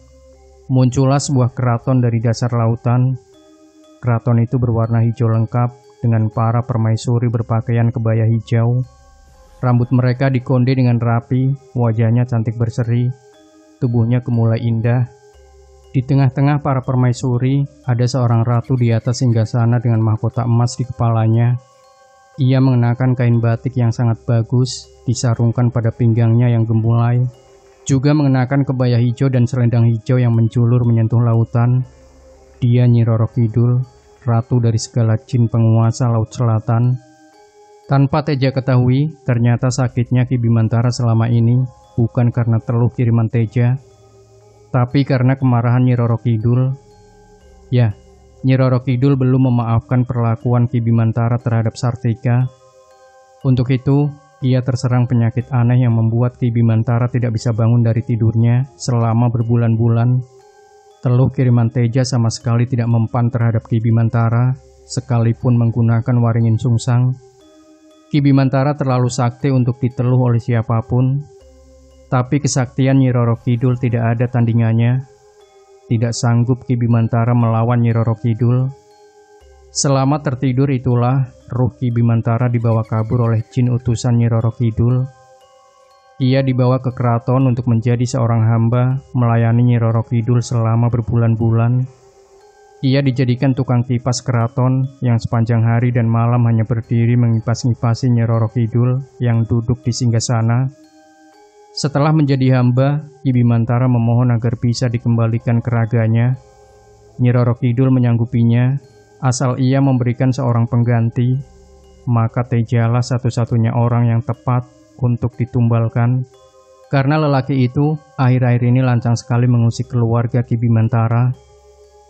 muncullah sebuah keraton dari dasar lautan. Keraton itu berwarna hijau lengkap dengan para permaisuri berpakaian kebaya hijau. Rambut mereka dikonde dengan rapi, wajahnya cantik berseri, tubuhnya gemulai indah. Di tengah-tengah para permaisuri, ada seorang ratu di atas singgasana dengan mahkota emas di kepalanya. Ia mengenakan kain batik yang sangat bagus, disarungkan pada pinggangnya yang gemulai. Juga mengenakan kebaya hijau dan selendang hijau yang menjulur menyentuh lautan. Dia Nyi Roro Kidul, ratu dari segala jin penguasa Laut Selatan. Tanpa Teja ketahui, ternyata sakitnya Ki Bimantara selama ini bukan karena teluh kiriman Teja, tapi karena kemarahan Nyi Roro Kidul. Ya, Nyi Roro Kidul belum memaafkan perlakuan Ki Bimantara terhadap Sartika. Untuk itu, ia terserang penyakit aneh yang membuat Ki Bimantara tidak bisa bangun dari tidurnya selama berbulan-bulan. Teluh kiriman Teja sama sekali tidak mempan terhadap Ki Bimantara, sekalipun menggunakan Waringin Sungsang. Ki Bimantara terlalu sakti untuk diteluh oleh siapapun. Tapi kesaktian Nyi Roro Kidul tidak ada tandingannya. Tidak sanggup Ki Bimantara melawan Nyi Roro Kidul. Selama tertidur itulah ruh Ki Bimantara dibawa kabur oleh jin utusan Nyi Roro Kidul. Ia dibawa ke keraton untuk menjadi seorang hamba melayani Nyi Roro Kidul selama berbulan-bulan. Ia dijadikan tukang kipas keraton yang sepanjang hari dan malam hanya berdiri mengipas-ngipasi Nyi Roro Kidul yang duduk di singgasana. Setelah menjadi hamba, Ki Bimantara memohon agar bisa dikembalikan ke raganya. Nyi Roro Kidul menyanggupinya, asal ia memberikan seorang pengganti. maka Tejalah satu-satunya orang yang tepat untuk ditumbalkan. Karena lelaki itu akhir-akhir ini lancang sekali mengusik keluarga Ki Bimantara.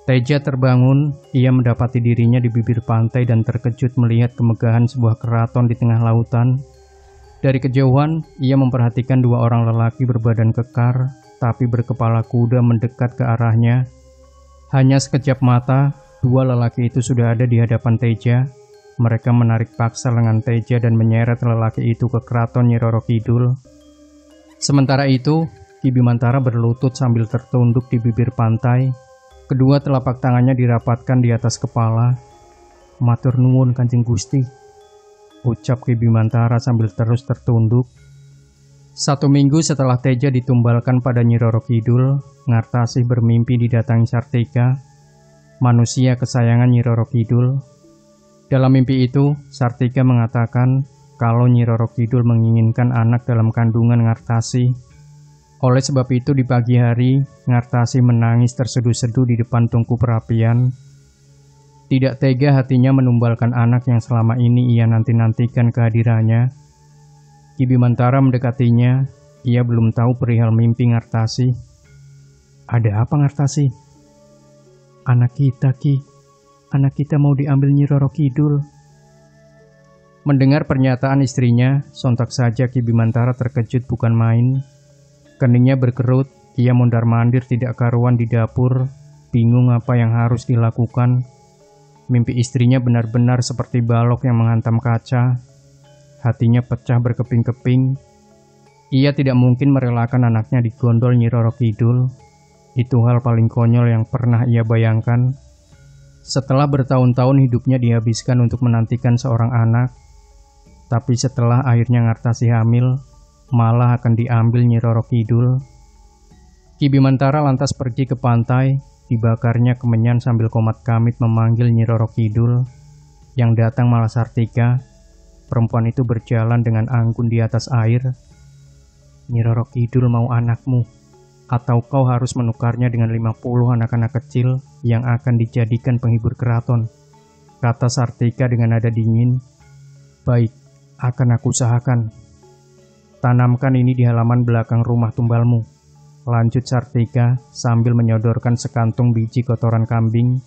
Teja terbangun, ia mendapati dirinya di bibir pantai dan terkejut melihat kemegahan sebuah keraton di tengah lautan. Dari kejauhan, ia memperhatikan dua orang lelaki berbadan kekar, tapi berkepala kuda mendekat ke arahnya. Hanya sekejap mata, dua lelaki itu sudah ada di hadapan Teja. Mereka menarik paksa lengan Teja dan menyeret lelaki itu ke keraton Nyi Roro Kidul. Sementara itu, Ki Bimantara berlutut sambil tertunduk di bibir pantai. Kedua telapak tangannya dirapatkan di atas kepala. "Matur nuwun Kanjeng Gusti," ucap Ki Bimantara sambil terus tertunduk. 1 minggu setelah Teja ditumbalkan pada Nyi Roro Kidul, Ngartasih bermimpi didatangi Sartika, manusia kesayangan Nyi Roro Kidul. Dalam mimpi itu, Sartika mengatakan kalau Nyi Roro Kidul menginginkan anak dalam kandungan Ngartasih. Oleh sebab itu di pagi hari, Ngartasih menangis terseduh-seduh di depan tungku perapian. Tidak tega hatinya menumbalkan anak yang selama ini ia nanti-nantikan kehadirannya. Ki Bimantara mendekatinya, ia belum tahu perihal mimpi Ngartasih. "Ada apa Ngartasih?" "Anak kita, Ki. Anak kita mau diambil Nyi Roro Kidul." Mendengar pernyataan istrinya, sontak saja Ki Bimantara terkejut bukan main. Keningnya berkerut, ia mondar-mandir tidak karuan di dapur, bingung apa yang harus dilakukan. Mimpi istrinya benar-benar seperti balok yang menghantam kaca. Hatinya pecah berkeping-keping. Ia tidak mungkin merelakan anaknya digondol Nyi Roro Kidul. Itu hal paling konyol yang pernah ia bayangkan. Setelah bertahun-tahun hidupnya dihabiskan untuk menantikan seorang anak, tapi setelah akhirnya Ngartasih hamil, malah akan diambil Nyi Roro Kidul. Ki Bimantara lantas pergi ke pantai, dibakarnya kemenyan sambil komat kamit memanggil Nyi Roro Kidul. Yang datang malah Sartika. Perempuan itu berjalan dengan anggun di atas air. "Nyi Roro Kidul mau anakmu, atau kau harus menukarnya dengan 50 anak-anak kecil yang akan dijadikan penghibur keraton," kata Sartika dengan nada dingin. "Baik, akan aku usahakan. Tanamkan ini di halaman belakang rumah tumbalmu," lanjut Sartika sambil menyodorkan sekantung biji kotoran kambing.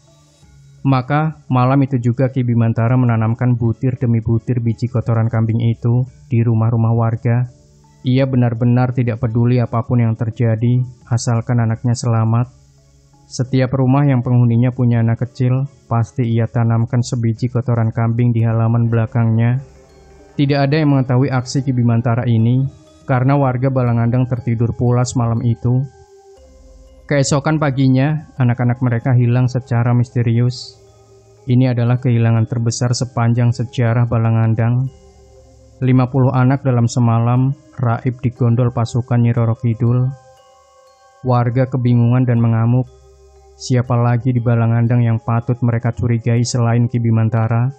Maka malam itu juga Ki Bimantara menanamkan butir demi butir biji kotoran kambing itu di rumah-rumah warga. Ia benar-benar tidak peduli apapun yang terjadi, asalkan anaknya selamat. Setiap rumah yang penghuninya punya anak kecil, pasti ia tanamkan sebiji kotoran kambing di halaman belakangnya. Tidak ada yang mengetahui aksi Ki Bimantara ini, karena warga Balangandang tertidur pulas malam itu. Keesokan paginya, anak-anak mereka hilang secara misterius. Ini adalah kehilangan terbesar sepanjang sejarah Balangandang. 50 anak dalam semalam raib digondol pasukan Nyi Roro Kidul. Warga kebingungan dan mengamuk. Siapa lagi di Balangandang yang patut mereka curigai selain Ki Bimantara?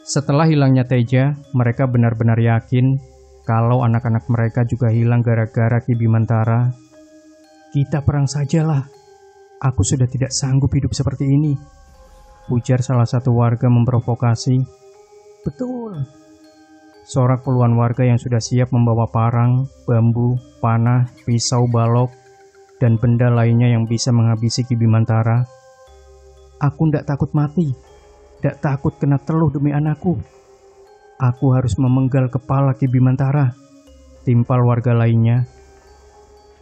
Setelah hilangnya Teja, mereka benar-benar yakin kalau anak-anak mereka juga hilang gara-gara Ki Bimantara. "Kita perang sajalah. Aku sudah tidak sanggup hidup seperti ini," ujar salah satu warga memprovokasi. "Betul," sorak puluhan warga yang sudah siap membawa parang, bambu, panah, pisau, balok, dan benda lainnya yang bisa menghabisi Ki Bimantara. "Aku ndak takut mati. Tidak takut kena teluh demi anakku. Aku harus memenggal kepala Ki Bimantara," timpal warga lainnya.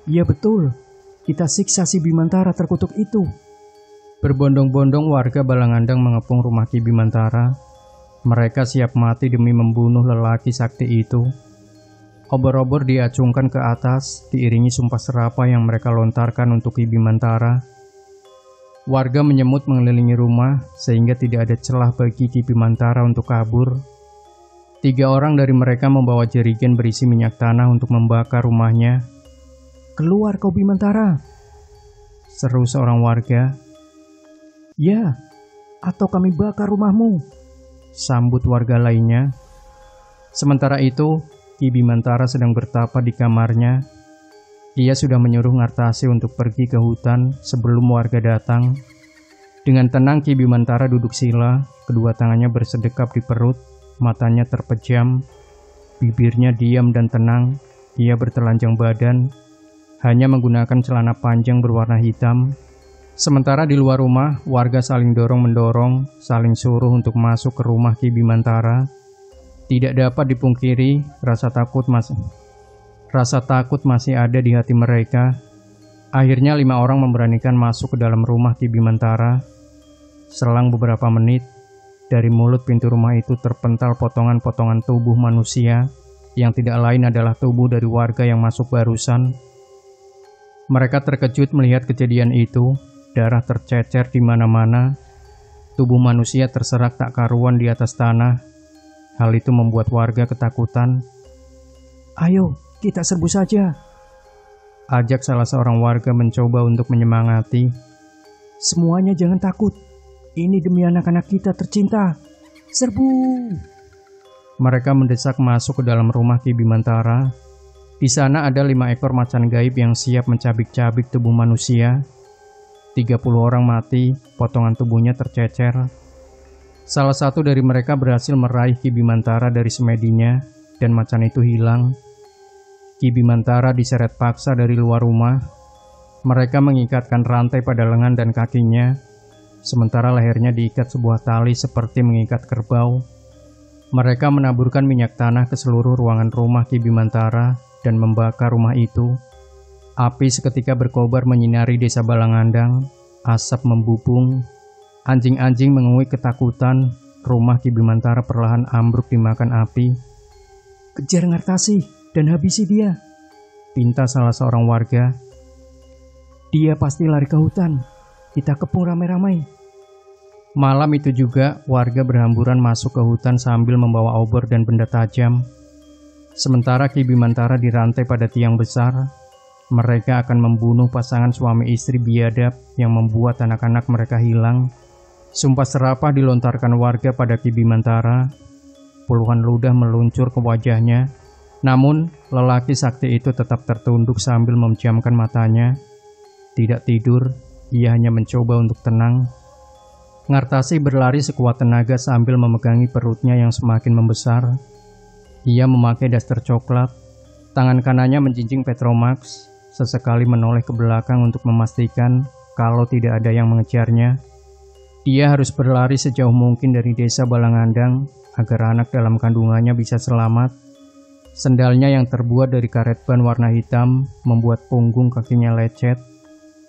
"Iya betul, kita siksa si Bimantara terkutuk itu." Berbondong-bondong warga Balangandang mengepung rumah Ki Bimantara. Mereka siap mati demi membunuh lelaki sakti itu. Obor-obor diacungkan ke atas, diiringi sumpah serapa yang mereka lontarkan untuk Ki Bimantara. Warga menyemut mengelilingi rumah sehingga tidak ada celah bagi Ki Bimantara untuk kabur. 3 orang dari mereka membawa jerigen berisi minyak tanah untuk membakar rumahnya. "Keluar kau Bimantara!" seru seorang warga. "Ya, atau kami bakar rumahmu," sambut warga lainnya. Sementara itu, Ki Bimantara sedang bertapa di kamarnya. Ia sudah menyuruh Ngartasih untuk pergi ke hutan sebelum warga datang. Dengan tenang Ki Bimantara duduk sila, kedua tangannya bersedekap di perut. matanya terpejam, bibirnya diam dan tenang. Ia bertelanjang badan, hanya menggunakan celana panjang berwarna hitam. Sementara di luar rumah, warga saling dorong-mendorong, saling suruh untuk masuk ke rumah Ki Bimantara. Tidak dapat dipungkiri, rasa takut masih ada di hati mereka. Akhirnya 5 orang memberanikan masuk ke dalam rumah Ki Bimantara. Selang beberapa menit, dari mulut pintu rumah itu terpental potongan-potongan tubuh manusia yang tidak lain adalah tubuh dari warga yang masuk barusan. Mereka terkejut melihat kejadian itu, darah tercecer di mana-mana, tubuh manusia terserak tak karuan di atas tanah. Hal itu membuat warga ketakutan. "Ayo, kita serbu saja," ajak salah seorang warga mencoba untuk menyemangati. "Semuanya jangan takut, ini demi anak-anak kita tercinta. Serbu!" Mereka mendesak masuk ke dalam rumah Ki Bimantara. Di sana ada 5 ekor macan gaib yang siap mencabik-cabik tubuh manusia. 30 orang mati, potongan tubuhnya tercecer. Salah satu dari mereka berhasil meraih Ki Bimantara dari semedinya, dan macan itu hilang. Ki Bimantara diseret paksa dari luar rumah. Mereka mengikatkan rantai pada lengan dan kakinya, sementara lehernya diikat sebuah tali seperti mengikat kerbau. Mereka menaburkan minyak tanah ke seluruh ruangan rumah Ki Bimantara dan membakar rumah itu. Api seketika berkobar menyinari desa Balangandang. Asap membubung. Anjing-anjing menguik ketakutan. Rumah Ki Bimantara perlahan ambruk dimakan api. "Kejar Ngartasi dan habisi dia," pinta salah seorang warga. "Dia pasti lari ke hutan. Kita kepung ramai-ramai." Malam itu juga, warga berhamburan masuk ke hutan sambil membawa obor dan benda tajam. Sementara Ki Bimantara dirantai pada tiang besar, mereka akan membunuh pasangan suami istri biadab yang membuat anak-anak mereka hilang. Sumpah serapah dilontarkan warga pada Ki Bimantara. Puluhan ludah meluncur ke wajahnya, namun lelaki sakti itu tetap tertunduk sambil memejamkan matanya. Tidak tidur, ia hanya mencoba untuk tenang. Ngartasi berlari sekuat tenaga sambil memegangi perutnya yang semakin membesar. Ia memakai daster coklat. Tangan kanannya menjinjing Petromax, sesekali menoleh ke belakang untuk memastikan kalau tidak ada yang mengejarnya. Dia harus berlari sejauh mungkin dari desa Balangandang agar anak dalam kandungannya bisa selamat. Sendalnya yang terbuat dari karet ban warna hitam membuat punggung kakinya lecet.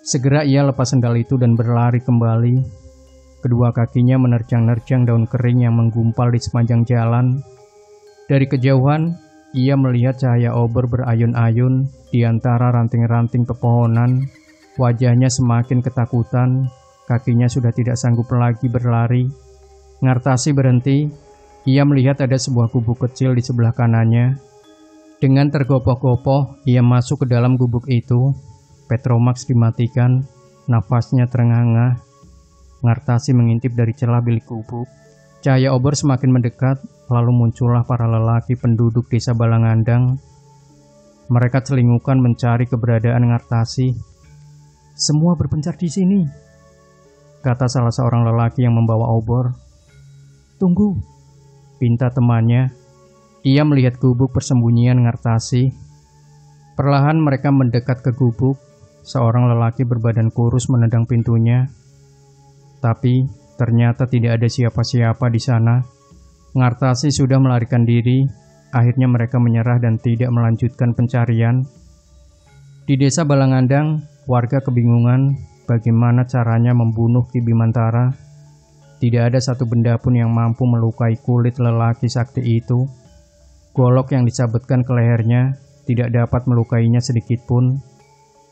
Segera ia lepas sendal itu dan berlari kembali. Kedua kakinya menerjang-nerjang daun kering yang menggumpal di sepanjang jalan. Dari kejauhan, ia melihat cahaya obor berayun-ayun di antara ranting-ranting pepohonan. Wajahnya semakin ketakutan, kakinya sudah tidak sanggup lagi berlari. Ngartasi berhenti, ia melihat ada sebuah gubuk kecil di sebelah kanannya. Dengan tergopoh-gopoh, ia masuk ke dalam gubuk itu. Petromax dimatikan, nafasnya terengah-engah. Ngartasi mengintip dari celah bilik gubuk. Cahaya obor semakin mendekat, lalu muncullah para lelaki penduduk desa Balangandang. Mereka celingukan mencari keberadaan Ngartasi. "Semua berpencar di sini," kata salah seorang lelaki yang membawa obor. "Tunggu," pinta temannya. Ia melihat gubuk persembunyian Ngartasi. Perlahan mereka mendekat ke gubuk. Seorang lelaki berbadan kurus menendang pintunya. Tapi ternyata tidak ada siapa-siapa di sana. Ngartasi sudah melarikan diri. Akhirnya mereka menyerah dan tidak melanjutkan pencarian. Di desa Balangandang, warga kebingungan bagaimana caranya membunuh Ki Bimantara. Tidak ada satu benda pun yang mampu melukai kulit lelaki sakti itu. Golok yang disabetkan ke lehernya tidak dapat melukainya sedikit pun.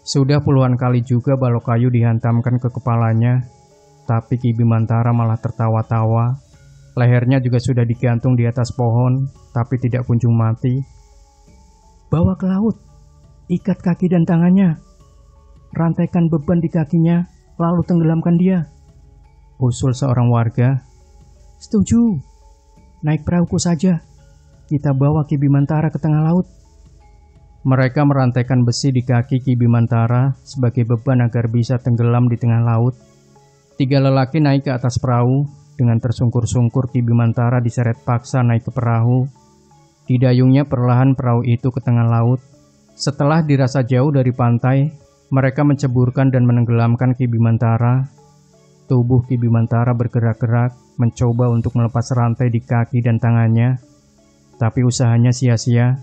Sudah puluhan kali juga balok kayu dihantamkan ke kepalanya. Tapi Ki Bimantara malah tertawa-tawa. Lehernya juga sudah digantung di atas pohon, tapi tidak kunjung mati. "Bawa ke laut, ikat kaki dan tangannya, rantaikan beban di kakinya, lalu tenggelamkan dia," usul seorang warga. "Setuju, naik perahuku saja, kita bawa Ki Bimantara ke tengah laut." Mereka merantaikan besi di kaki Ki Bimantara sebagai beban agar bisa tenggelam di tengah laut. 3 lelaki naik ke atas perahu. dengan tersungkur-sungkur Ki Bimantara diseret paksa naik ke perahu. Didayungnya perlahan perahu itu ke tengah laut. Setelah dirasa jauh dari pantai, mereka menceburkan dan menenggelamkan Ki Bimantara. Tubuh Ki Bimantara bergerak-gerak, mencoba untuk melepas rantai di kaki dan tangannya. Tapi usahanya sia-sia.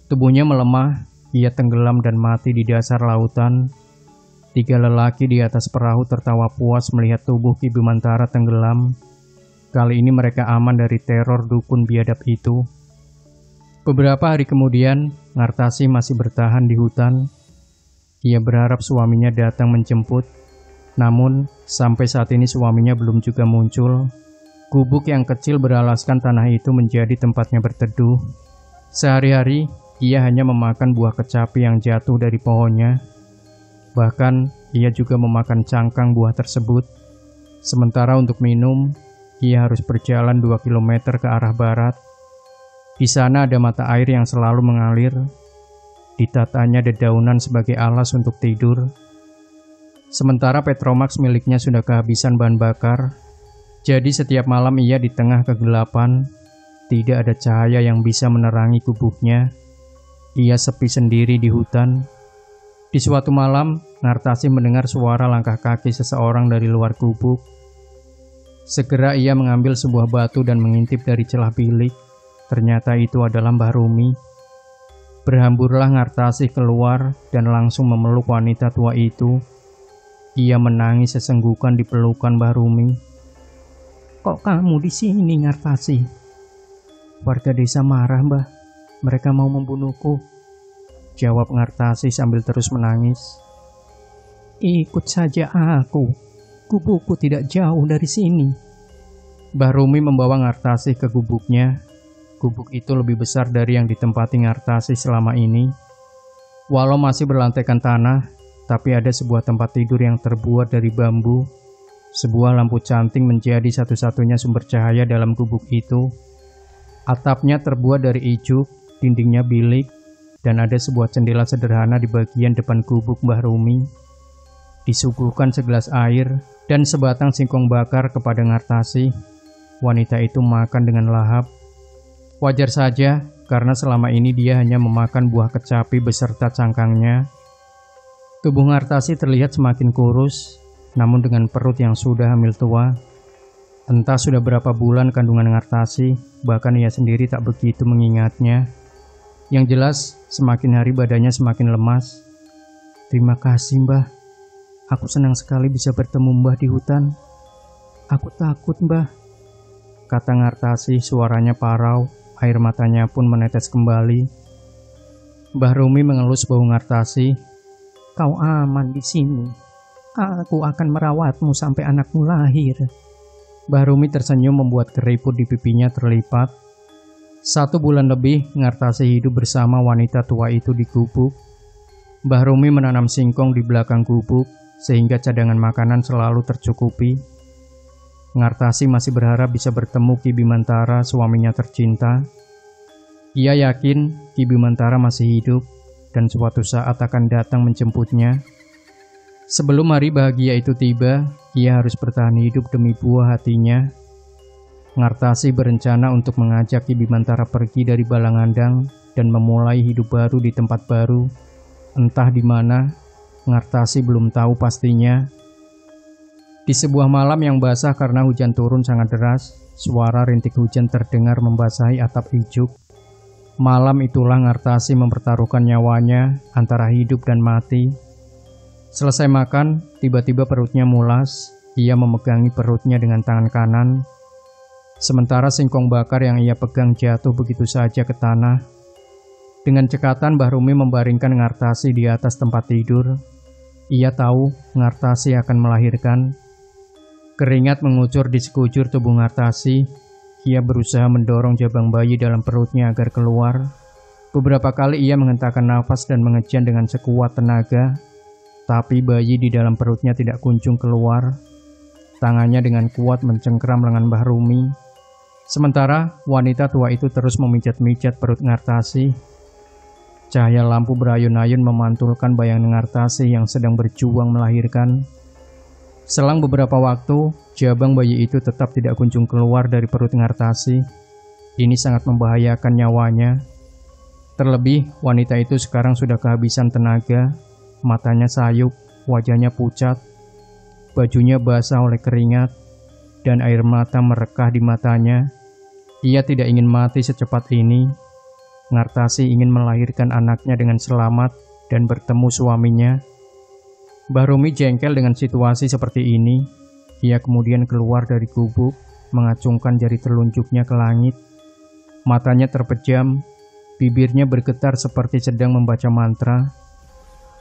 Tubuhnya melemah, ia tenggelam dan mati di dasar lautan. 3 lelaki di atas perahu tertawa puas melihat tubuh Ki Bimantara tenggelam. Kali ini mereka aman dari teror dukun biadab itu. Beberapa hari kemudian, Ngartasi masih bertahan di hutan. Ia berharap suaminya datang menjemput. Namun, sampai saat ini suaminya belum juga muncul. Gubuk yang kecil beralaskan tanah itu menjadi tempatnya berteduh. Sehari-hari, ia hanya memakan buah kecapi yang jatuh dari pohonnya. Bahkan, ia juga memakan cangkang buah tersebut. Sementara untuk minum, ia harus berjalan 2 km ke arah barat. Di sana ada mata air yang selalu mengalir. Ditatanya dedaunan sebagai alas untuk tidur. Sementara Petromax miliknya sudah kehabisan bahan bakar. Jadi setiap malam ia di tengah kegelapan. Tidak ada cahaya yang bisa menerangi gubuknya. Ia sepi sendiri di hutan. Di suatu malam, Ngartasi mendengar suara langkah kaki seseorang dari luar gubuk. Segera ia mengambil sebuah batu dan mengintip dari celah bilik. Ternyata itu adalah Mbah Rumi. Berhamburlah Ngartasi keluar dan langsung memeluk wanita tua itu. Ia menangis sesenggukan di pelukan Mbah Rumi. "Kok kamu di sini, Ngartasi?" "Warga desa marah, Mbah. Mereka mau membunuhku," jawab Ngartasi sambil terus menangis. "Ikut saja aku. Gubukku tidak jauh dari sini." Mbah Rumi membawa Ngartasi ke gubuknya. Gubuk itu lebih besar dari yang ditempati Ngartasi selama ini. Walau masih berlantaikan tanah, tapi ada sebuah tempat tidur yang terbuat dari bambu. Sebuah lampu canting menjadi satu-satunya sumber cahaya dalam gubuk itu. Atapnya terbuat dari ijuk, dindingnya bilik, dan ada sebuah jendela sederhana di bagian depan gubuk Mbah Rumi. Disuguhkan segelas air dan sebatang singkong bakar kepada Ngartasi. Wanita itu makan dengan lahap. Wajar saja, karena selama ini dia hanya memakan buah kecapi beserta cangkangnya. Tubuh Ngartasi terlihat semakin kurus, namun dengan perut yang sudah hamil tua. Entah sudah berapa bulan kandungan Ngartasi, bahkan ia sendiri tak begitu mengingatnya. Yang jelas, semakin hari badannya semakin lemas. "Terima kasih, Mbah. Aku senang sekali bisa bertemu Mbah di hutan." "Aku takut, Mbah," kata Ngartasi, suaranya parau, air matanya pun menetes kembali. Mbah Rumi mengelus bahu Ngartasi. "Kau aman di sini. Aku akan merawatmu sampai anakmu lahir." Mbah Rumi tersenyum membuat keriput di pipinya terlipat. 1 bulan lebih Ngartasi hidup bersama wanita tua itu di gubuk. Mbah Rumi menanam singkong di belakang gubuk sehingga cadangan makanan selalu tercukupi. Ngartasi masih berharap bisa bertemu Ki Bimantara, suaminya tercinta. Ia yakin Ki Bimantara masih hidup dan suatu saat akan datang menjemputnya. Sebelum hari bahagia itu tiba, ia harus bertahan hidup demi buah hatinya. Ngartasi berencana untuk mengajak Ki Bimantara pergi dari Balangandang dan memulai hidup baru di tempat baru. Entah di mana, Ngartasi belum tahu pastinya. Di sebuah malam yang basah karena hujan turun sangat deras, suara rintik hujan terdengar membasahi atap ijuk. Malam itulah Ngartasi mempertaruhkan nyawanya antara hidup dan mati. Selesai makan, tiba-tiba perutnya mulas. Ia memegangi perutnya dengan tangan kanan. Sementara singkong bakar yang ia pegang jatuh begitu saja ke tanah. Dengan cekatan Mbah Rumi membaringkan Ngartasi di atas tempat tidur. Ia tahu Ngartasi akan melahirkan. Keringat mengucur di sekujur tubuh Ngartasi. Ia berusaha mendorong jabang bayi dalam perutnya agar keluar. Beberapa kali ia menghentakkan nafas dan mengejan dengan sekuat tenaga. Tapi bayi di dalam perutnya tidak kunjung keluar. Tangannya dengan kuat mencengkram lengan Mbah Rumi. Sementara wanita tua itu terus memijat-mijat perut Ngartasi. Cahaya lampu berayun-ayun memantulkan bayangan Ngartasi yang sedang berjuang melahirkan. Selang beberapa waktu, jabang bayi itu tetap tidak kunjung keluar dari perut Ngartasi. Ini sangat membahayakan nyawanya. Terlebih, wanita itu sekarang sudah kehabisan tenaga, matanya sayup, wajahnya pucat, bajunya basah oleh keringat, dan air mata merekah di matanya. Ia tidak ingin mati secepat ini. Ngartasi ingin melahirkan anaknya dengan selamat dan bertemu suaminya. Mbah Rumi jengkel dengan situasi seperti ini. Ia kemudian keluar dari gubuk, mengacungkan jari telunjuknya ke langit. Matanya terpejam, bibirnya bergetar seperti sedang membaca mantra.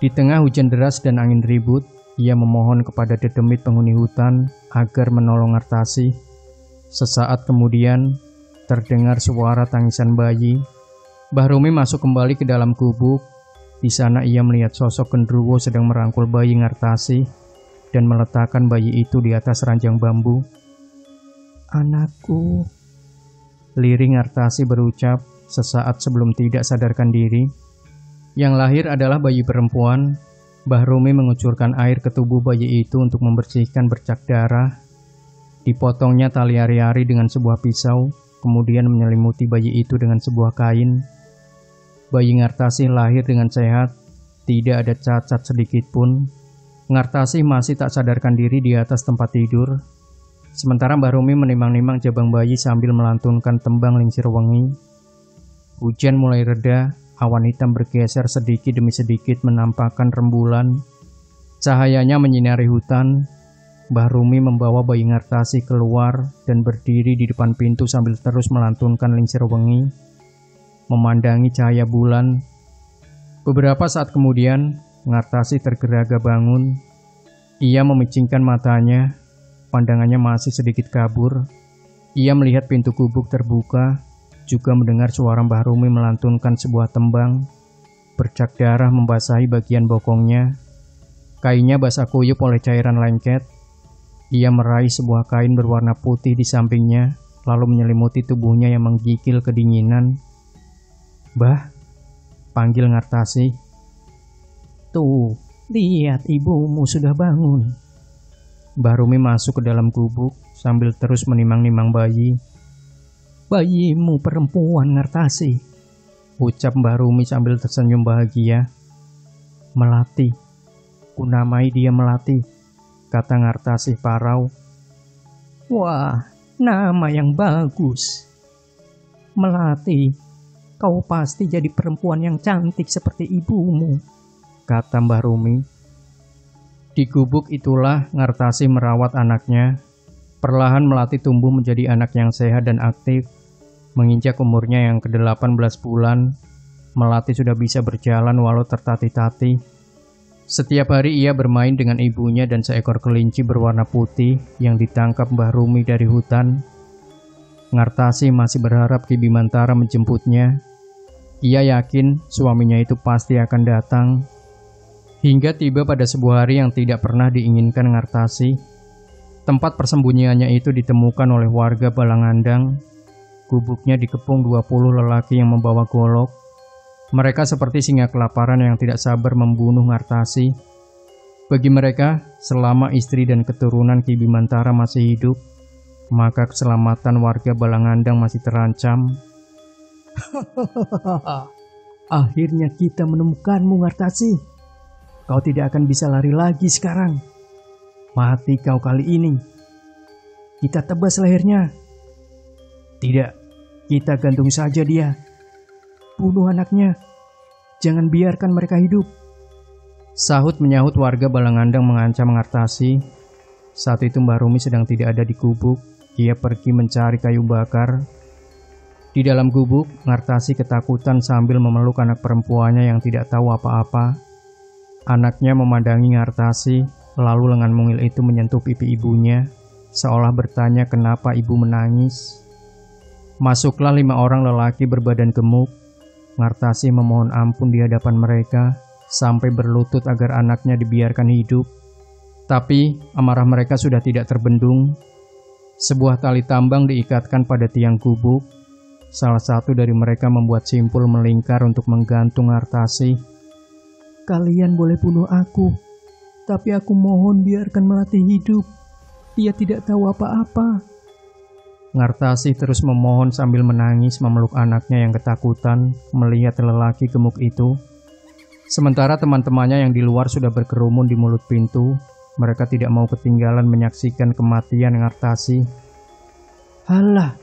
Di tengah hujan deras dan angin ribut, ia memohon kepada dedemit penghuni hutan agar menolong Ngartasi. Sesaat kemudian, terdengar suara tangisan bayi. Mbah Rumi masuk kembali ke dalam gubuk. Di sana ia melihat sosok genderuwo sedang merangkul bayi Ngartasi dan meletakkan bayi itu di atas ranjang bambu. "Anakku," lirih Ngartasi berucap sesaat sebelum tidak sadarkan diri. Yang lahir adalah bayi perempuan. Mbah Rumi mengucurkan air ke tubuh bayi itu untuk membersihkan bercak darah. Dipotongnya tali ari-ari dengan sebuah pisau, kemudian menyelimuti bayi itu dengan sebuah kain. Bayi Ngartasi lahir dengan sehat, tidak ada cacat sedikit pun. Ngartasi masih tak sadarkan diri di atas tempat tidur. Sementara Mbah Rumi menimang-nimang jabang bayi sambil melantunkan tembang Lingsir Wengi. Hujan mulai reda, awan hitam bergeser sedikit demi sedikit menampakkan rembulan. Cahayanya menyinari hutan. Mbah Rumi membawa bayi Ngartasi keluar dan berdiri di depan pintu sambil terus melantunkan Lingsir Wengi, memandangi cahaya bulan. Beberapa saat kemudian, Ngartasi tergeraga bangun. Ia memicingkan matanya, pandangannya masih sedikit kabur. Ia melihat pintu gubuk terbuka, juga mendengar suara Mbah Rumi melantunkan sebuah tembang. Bercak darah membasahi bagian bokongnya. Kainnya basah kuyup oleh cairan lengket. Ia meraih sebuah kain berwarna putih di sampingnya, lalu menyelimuti tubuhnya yang menggigil kedinginan. "Mbah," panggil Ngartasi. "Tuh, lihat ibumu sudah bangun." Mbah Rumi masuk ke dalam gubuk sambil terus menimang-nimang bayi. "Bayimu perempuan, Ngartasi," ucap Mbah Rumi sambil tersenyum bahagia. "Melati, kunamai dia Melati," kata Ngartasi parau. "Wah, nama yang bagus. Melati, kau pasti jadi perempuan yang cantik seperti ibumu," kata Mbah Rumi. Di gubuk itulah Ngartasi merawat anaknya. Perlahan Melati tumbuh menjadi anak yang sehat dan aktif. Menginjak umurnya yang ke-18 bulan, Melati sudah bisa berjalan walau tertatih-tatih. Setiap hari ia bermain dengan ibunya dan seekor kelinci berwarna putih yang ditangkap Mbah Rumi dari hutan. Ngartasi masih berharap Ki Bimantara menjemputnya. Ia yakin suaminya itu pasti akan datang. Hingga tiba pada sebuah hari yang tidak pernah diinginkan Ngartasi. Tempat persembunyiannya itu ditemukan oleh warga Balangandang. Gubuknya dikepung 20 lelaki yang membawa golok. Mereka seperti singa kelaparan yang tidak sabar membunuh Ngartasi. Bagi mereka, selama istri dan keturunan Ki Bimantara masih hidup, maka keselamatan warga Balangandang masih terancam. "Akhirnya kita menemukanmu, Ngartasi. Kau tidak akan bisa lari lagi sekarang. Mati kau kali ini. Kita tebas lehernya." "Tidak, kita gantung saja dia. Bunuh anaknya. Jangan biarkan mereka hidup," sahut menyahut warga Balangandang mengancam Ngartasi. Saat itu Mbah Rumi sedang tidak ada di gubuk. Ia pergi mencari kayu bakar. Di dalam gubuk, Ngartasi ketakutan sambil memeluk anak perempuannya yang tidak tahu apa-apa. Anaknya memandangi Ngartasi, lalu lengan mungil itu menyentuh pipi ibunya, seolah bertanya kenapa ibu menangis. Masuklah 5 orang lelaki berbadan gemuk. Ngartasi memohon ampun di hadapan mereka, sampai berlutut agar anaknya dibiarkan hidup. Tapi amarah mereka sudah tidak terbendung. Sebuah tali tambang diikatkan pada tiang gubuk. Salah satu dari mereka membuat simpul melingkar untuk menggantung Ngartasi. "Kalian boleh bunuh aku, Tapi aku mohon biarkan Melati hidup. Dia tidak tahu apa-apa. Ngartasi terus memohon sambil menangis memeluk anaknya yang ketakutan melihat lelaki gemuk itu. Sementara teman-temannya yang di luar sudah berkerumun di mulut pintu. Mereka tidak mau ketinggalan menyaksikan kematian Ngartasi. "Halah,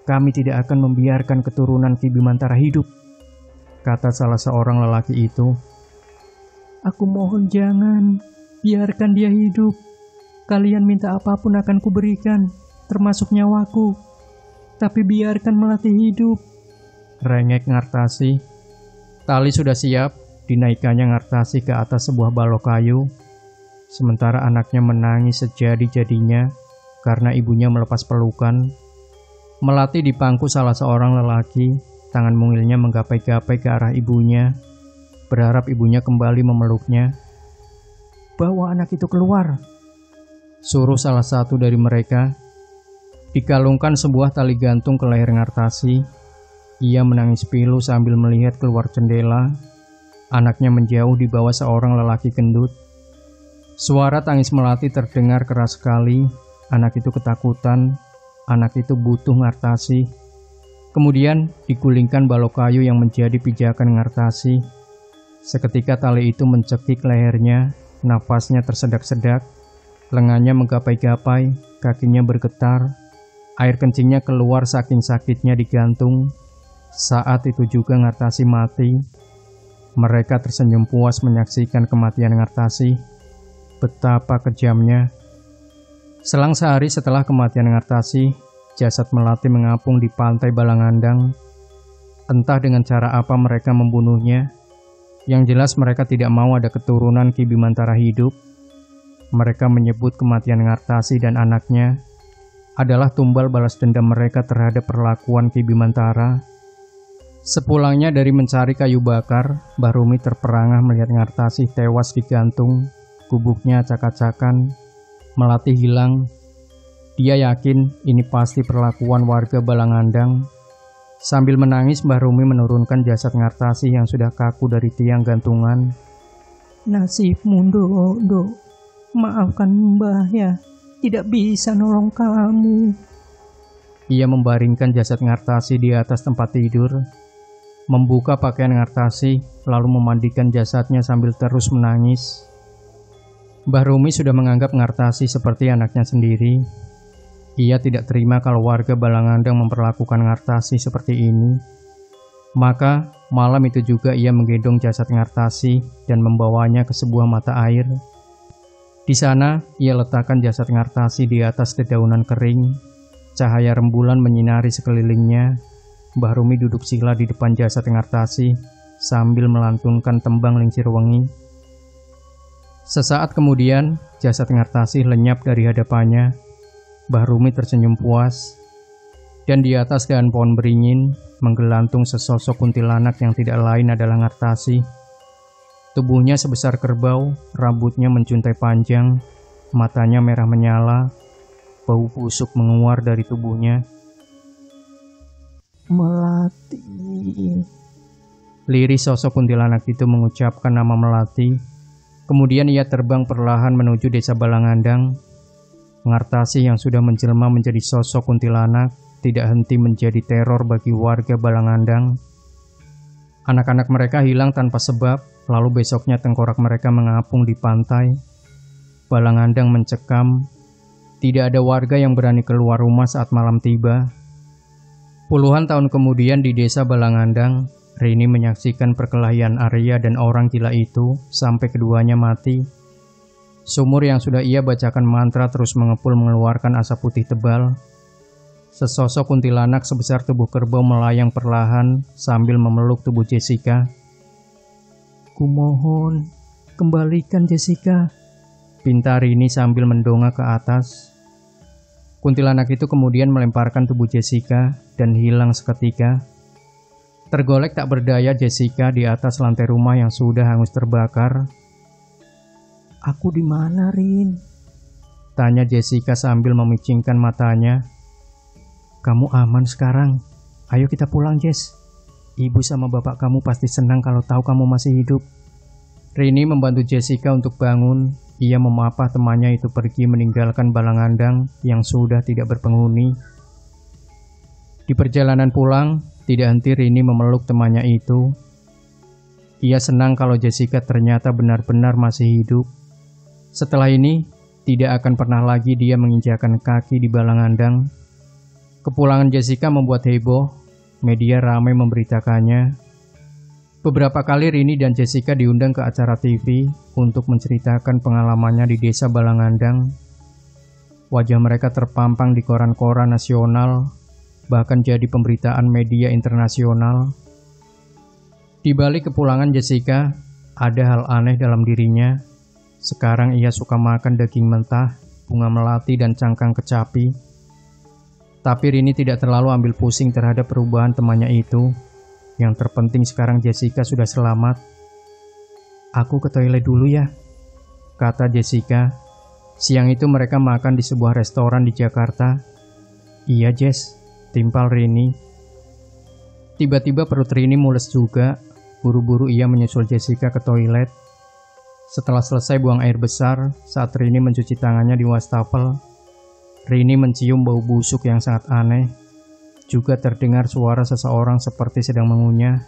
kami tidak akan membiarkan keturunan Ki Bimantara hidup," kata salah seorang lelaki itu. "Aku mohon jangan, biarkan dia hidup. Kalian minta apapun akan kuberikan, termasuk nyawaku. Tapi biarkan Melati hidup," rengek Ngartasi. Tali sudah siap, dinaikkannya Ngartasi ke atas sebuah balok kayu. Sementara anaknya menangis sejadi-jadinya karena ibunya melepas pelukan. Melati di pangku salah seorang lelaki, tangan mungilnya menggapai-gapai ke arah ibunya, berharap ibunya kembali memeluknya. "Bawa anak itu keluar," suruh salah satu dari mereka. Dikalungkan sebuah tali gantung ke leher Ngartasi. Ia menangis pilu sambil melihat keluar jendela. Anaknya menjauh di bawah seorang lelaki gendut. Suara tangis Melati terdengar keras sekali. Anak itu ketakutan. Anak itu butuh Ngartasi. Kemudian digulingkan balok kayu yang menjadi pijakan Ngartasi. Seketika tali itu mencekik lehernya. Nafasnya tersedak-sedak. Lengannya menggapai-gapai. Kakinya bergetar. Air kencingnya keluar saking sakitnya digantung. Saat itu juga Ngartasi mati. Mereka tersenyum puas menyaksikan kematian Ngartasi. Betapa kejamnya. Selang sehari setelah kematian Ngartasi, jasad Melati mengapung di pantai Balangandang. Entah dengan cara apa mereka membunuhnya. Yang jelas mereka tidak mau ada keturunan Ki Bimantara hidup. Mereka menyebut kematian Ngartasi dan anaknya adalah tumbal balas dendam mereka terhadap perlakuan Ki Bimantara. Sepulangnya dari mencari kayu bakar, Mbah Rumi terperangah melihat Ngartasi tewas digantung. Gubuknya acak-acakan, Melati hilang. Dia yakin ini pasti perlakuan warga Balangandang. Sambil menangis, Mbah Rumi menurunkan jasad Ngartasi yang sudah kaku dari tiang gantungan. "Nasibmu, Dok. Maafkan Mbah ya, tidak bisa nolong kamu." Ia membaringkan jasad Ngartasi di atas tempat tidur, membuka pakaian Ngartasi, lalu memandikan jasadnya sambil terus menangis. Mbah Rumi sudah menganggap Ngartasi seperti anaknya sendiri. Ia tidak terima kalau warga Balangandang memperlakukan Ngartasi seperti ini. Maka malam itu juga ia menggendong jasad Ngartasi dan membawanya ke sebuah mata air. Di sana ia letakkan jasad Ngartasi di atas dedaunan kering. Cahaya rembulan menyinari sekelilingnya. Mbah Rumi duduk sila di depan jasad Ngartasi sambil melantunkan tembang Lingsir Wengi. Sesaat kemudian, jasad Ngartasi lenyap dari hadapannya. Mbah Rumi tersenyum puas. Dan di atas dahan pohon beringin, menggelantung sesosok kuntilanak yang tidak lain adalah Ngartasi. Tubuhnya sebesar kerbau, rambutnya menjuntai panjang, matanya merah menyala, bau busuk menguar dari tubuhnya. "Melati." Lirih sosok kuntilanak itu mengucapkan nama Melati. Kemudian ia terbang perlahan menuju desa Balangandang. Ngartasi yang sudah menjelma menjadi sosok kuntilanak tidak henti menjadi teror bagi warga Balangandang. Anak-anak mereka hilang tanpa sebab, lalu besoknya tengkorak mereka mengapung di pantai. Balangandang mencekam. Tidak ada warga yang berani keluar rumah saat malam tiba. Puluhan tahun kemudian di desa Balangandang, Rini menyaksikan perkelahian Arya dan orang gila itu sampai keduanya mati. Sumur yang sudah ia bacakan mantra terus mengepul mengeluarkan asap putih tebal. Sesosok kuntilanak sebesar tubuh kerbau melayang perlahan sambil memeluk tubuh Jessica. "Kumohon, kembalikan Jessica," pinta Rini sambil mendongak ke atas. Kuntilanak itu kemudian melemparkan tubuh Jessica dan hilang seketika. Tergolek tak berdaya Jessica di atas lantai rumah yang sudah hangus terbakar. "Aku di mana, Rin?" tanya Jessica sambil memicingkan matanya. "Kamu aman sekarang. Ayo kita pulang, Jess. Ibu sama bapak kamu pasti senang kalau tahu kamu masih hidup." Rini membantu Jessica untuk bangun. ia memapah temannya itu pergi meninggalkan Balangandang yang sudah tidak berpenghuni. Di perjalanan pulang, tidak henti Rini memeluk temannya itu. Ia senang kalau Jessica ternyata benar-benar masih hidup. Setelah ini, tidak akan pernah lagi dia menginjakan kaki di Balangandang. Kepulangan Jessica membuat heboh, media ramai memberitakannya. Beberapa kali Rini dan Jessica diundang ke acara TV untuk menceritakan pengalamannya di desa Balangandang. Wajah mereka terpampang di koran-koran nasional, bahkan jadi pemberitaan media internasional. Di balik kepulangan Jessica, ada hal aneh dalam dirinya. Sekarang ia suka makan daging mentah, bunga melati, dan cangkang kecapi. Tapi Rini tidak terlalu ambil pusing terhadap perubahan temannya itu. Yang terpenting sekarang Jessica sudah selamat. "Aku ke toilet dulu ya," kata Jessica. Siang itu mereka makan di sebuah restoran di Jakarta. "Iya Jess," timpal Rini. Tiba-tiba perut Rini mules juga. Buru-buru ia menyusul Jessica ke toilet. Setelah selesai buang air besar, saat Rini mencuci tangannya di wastafel, Rini mencium bau busuk yang sangat aneh. Juga terdengar suara seseorang seperti sedang mengunyah.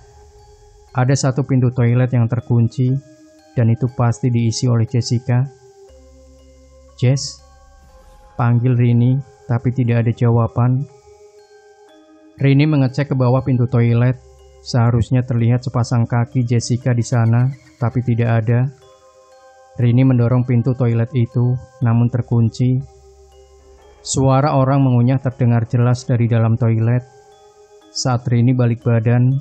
Ada satu pintu toilet yang terkunci, dan itu pasti diisi oleh Jessica. "Jess," panggil Rini, tapi tidak ada jawaban. Rini mengecek ke bawah pintu toilet. Seharusnya terlihat sepasang kaki Jessica di sana, tapi tidak ada. Rini mendorong pintu toilet itu, namun terkunci. Suara orang mengunyah terdengar jelas dari dalam toilet. Saat Rini balik badan,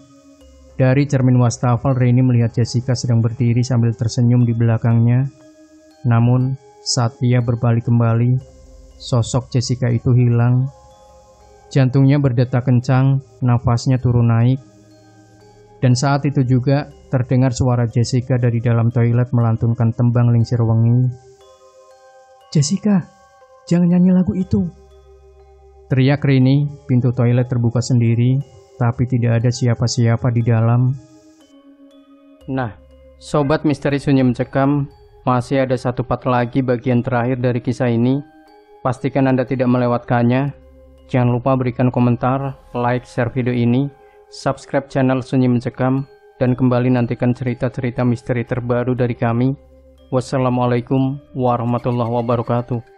dari cermin wastafel Rini melihat Jessica sedang berdiri sambil tersenyum di belakangnya. Namun, saat ia berbalik kembali, sosok Jessica itu hilang. Jantungnya berdetak kencang, nafasnya turun naik. Dan saat itu juga terdengar suara Jessica dari dalam toilet melantunkan tembang Lingsir Wengi. "Jessica, jangan nyanyi lagu itu," teriak Rini. Pintu toilet terbuka sendiri, tapi tidak ada siapa-siapa di dalam. Nah, Sobat Misteri Sunyi Mencekam, masih ada satu part lagi bagian terakhir dari kisah ini. Pastikan Anda tidak melewatkannya. Jangan lupa berikan komentar, like, share video ini, subscribe channel Sunyi Mencekam, dan kembali nantikan cerita-cerita misteri terbaru dari kami. Wassalamualaikum warahmatullahi wabarakatuh.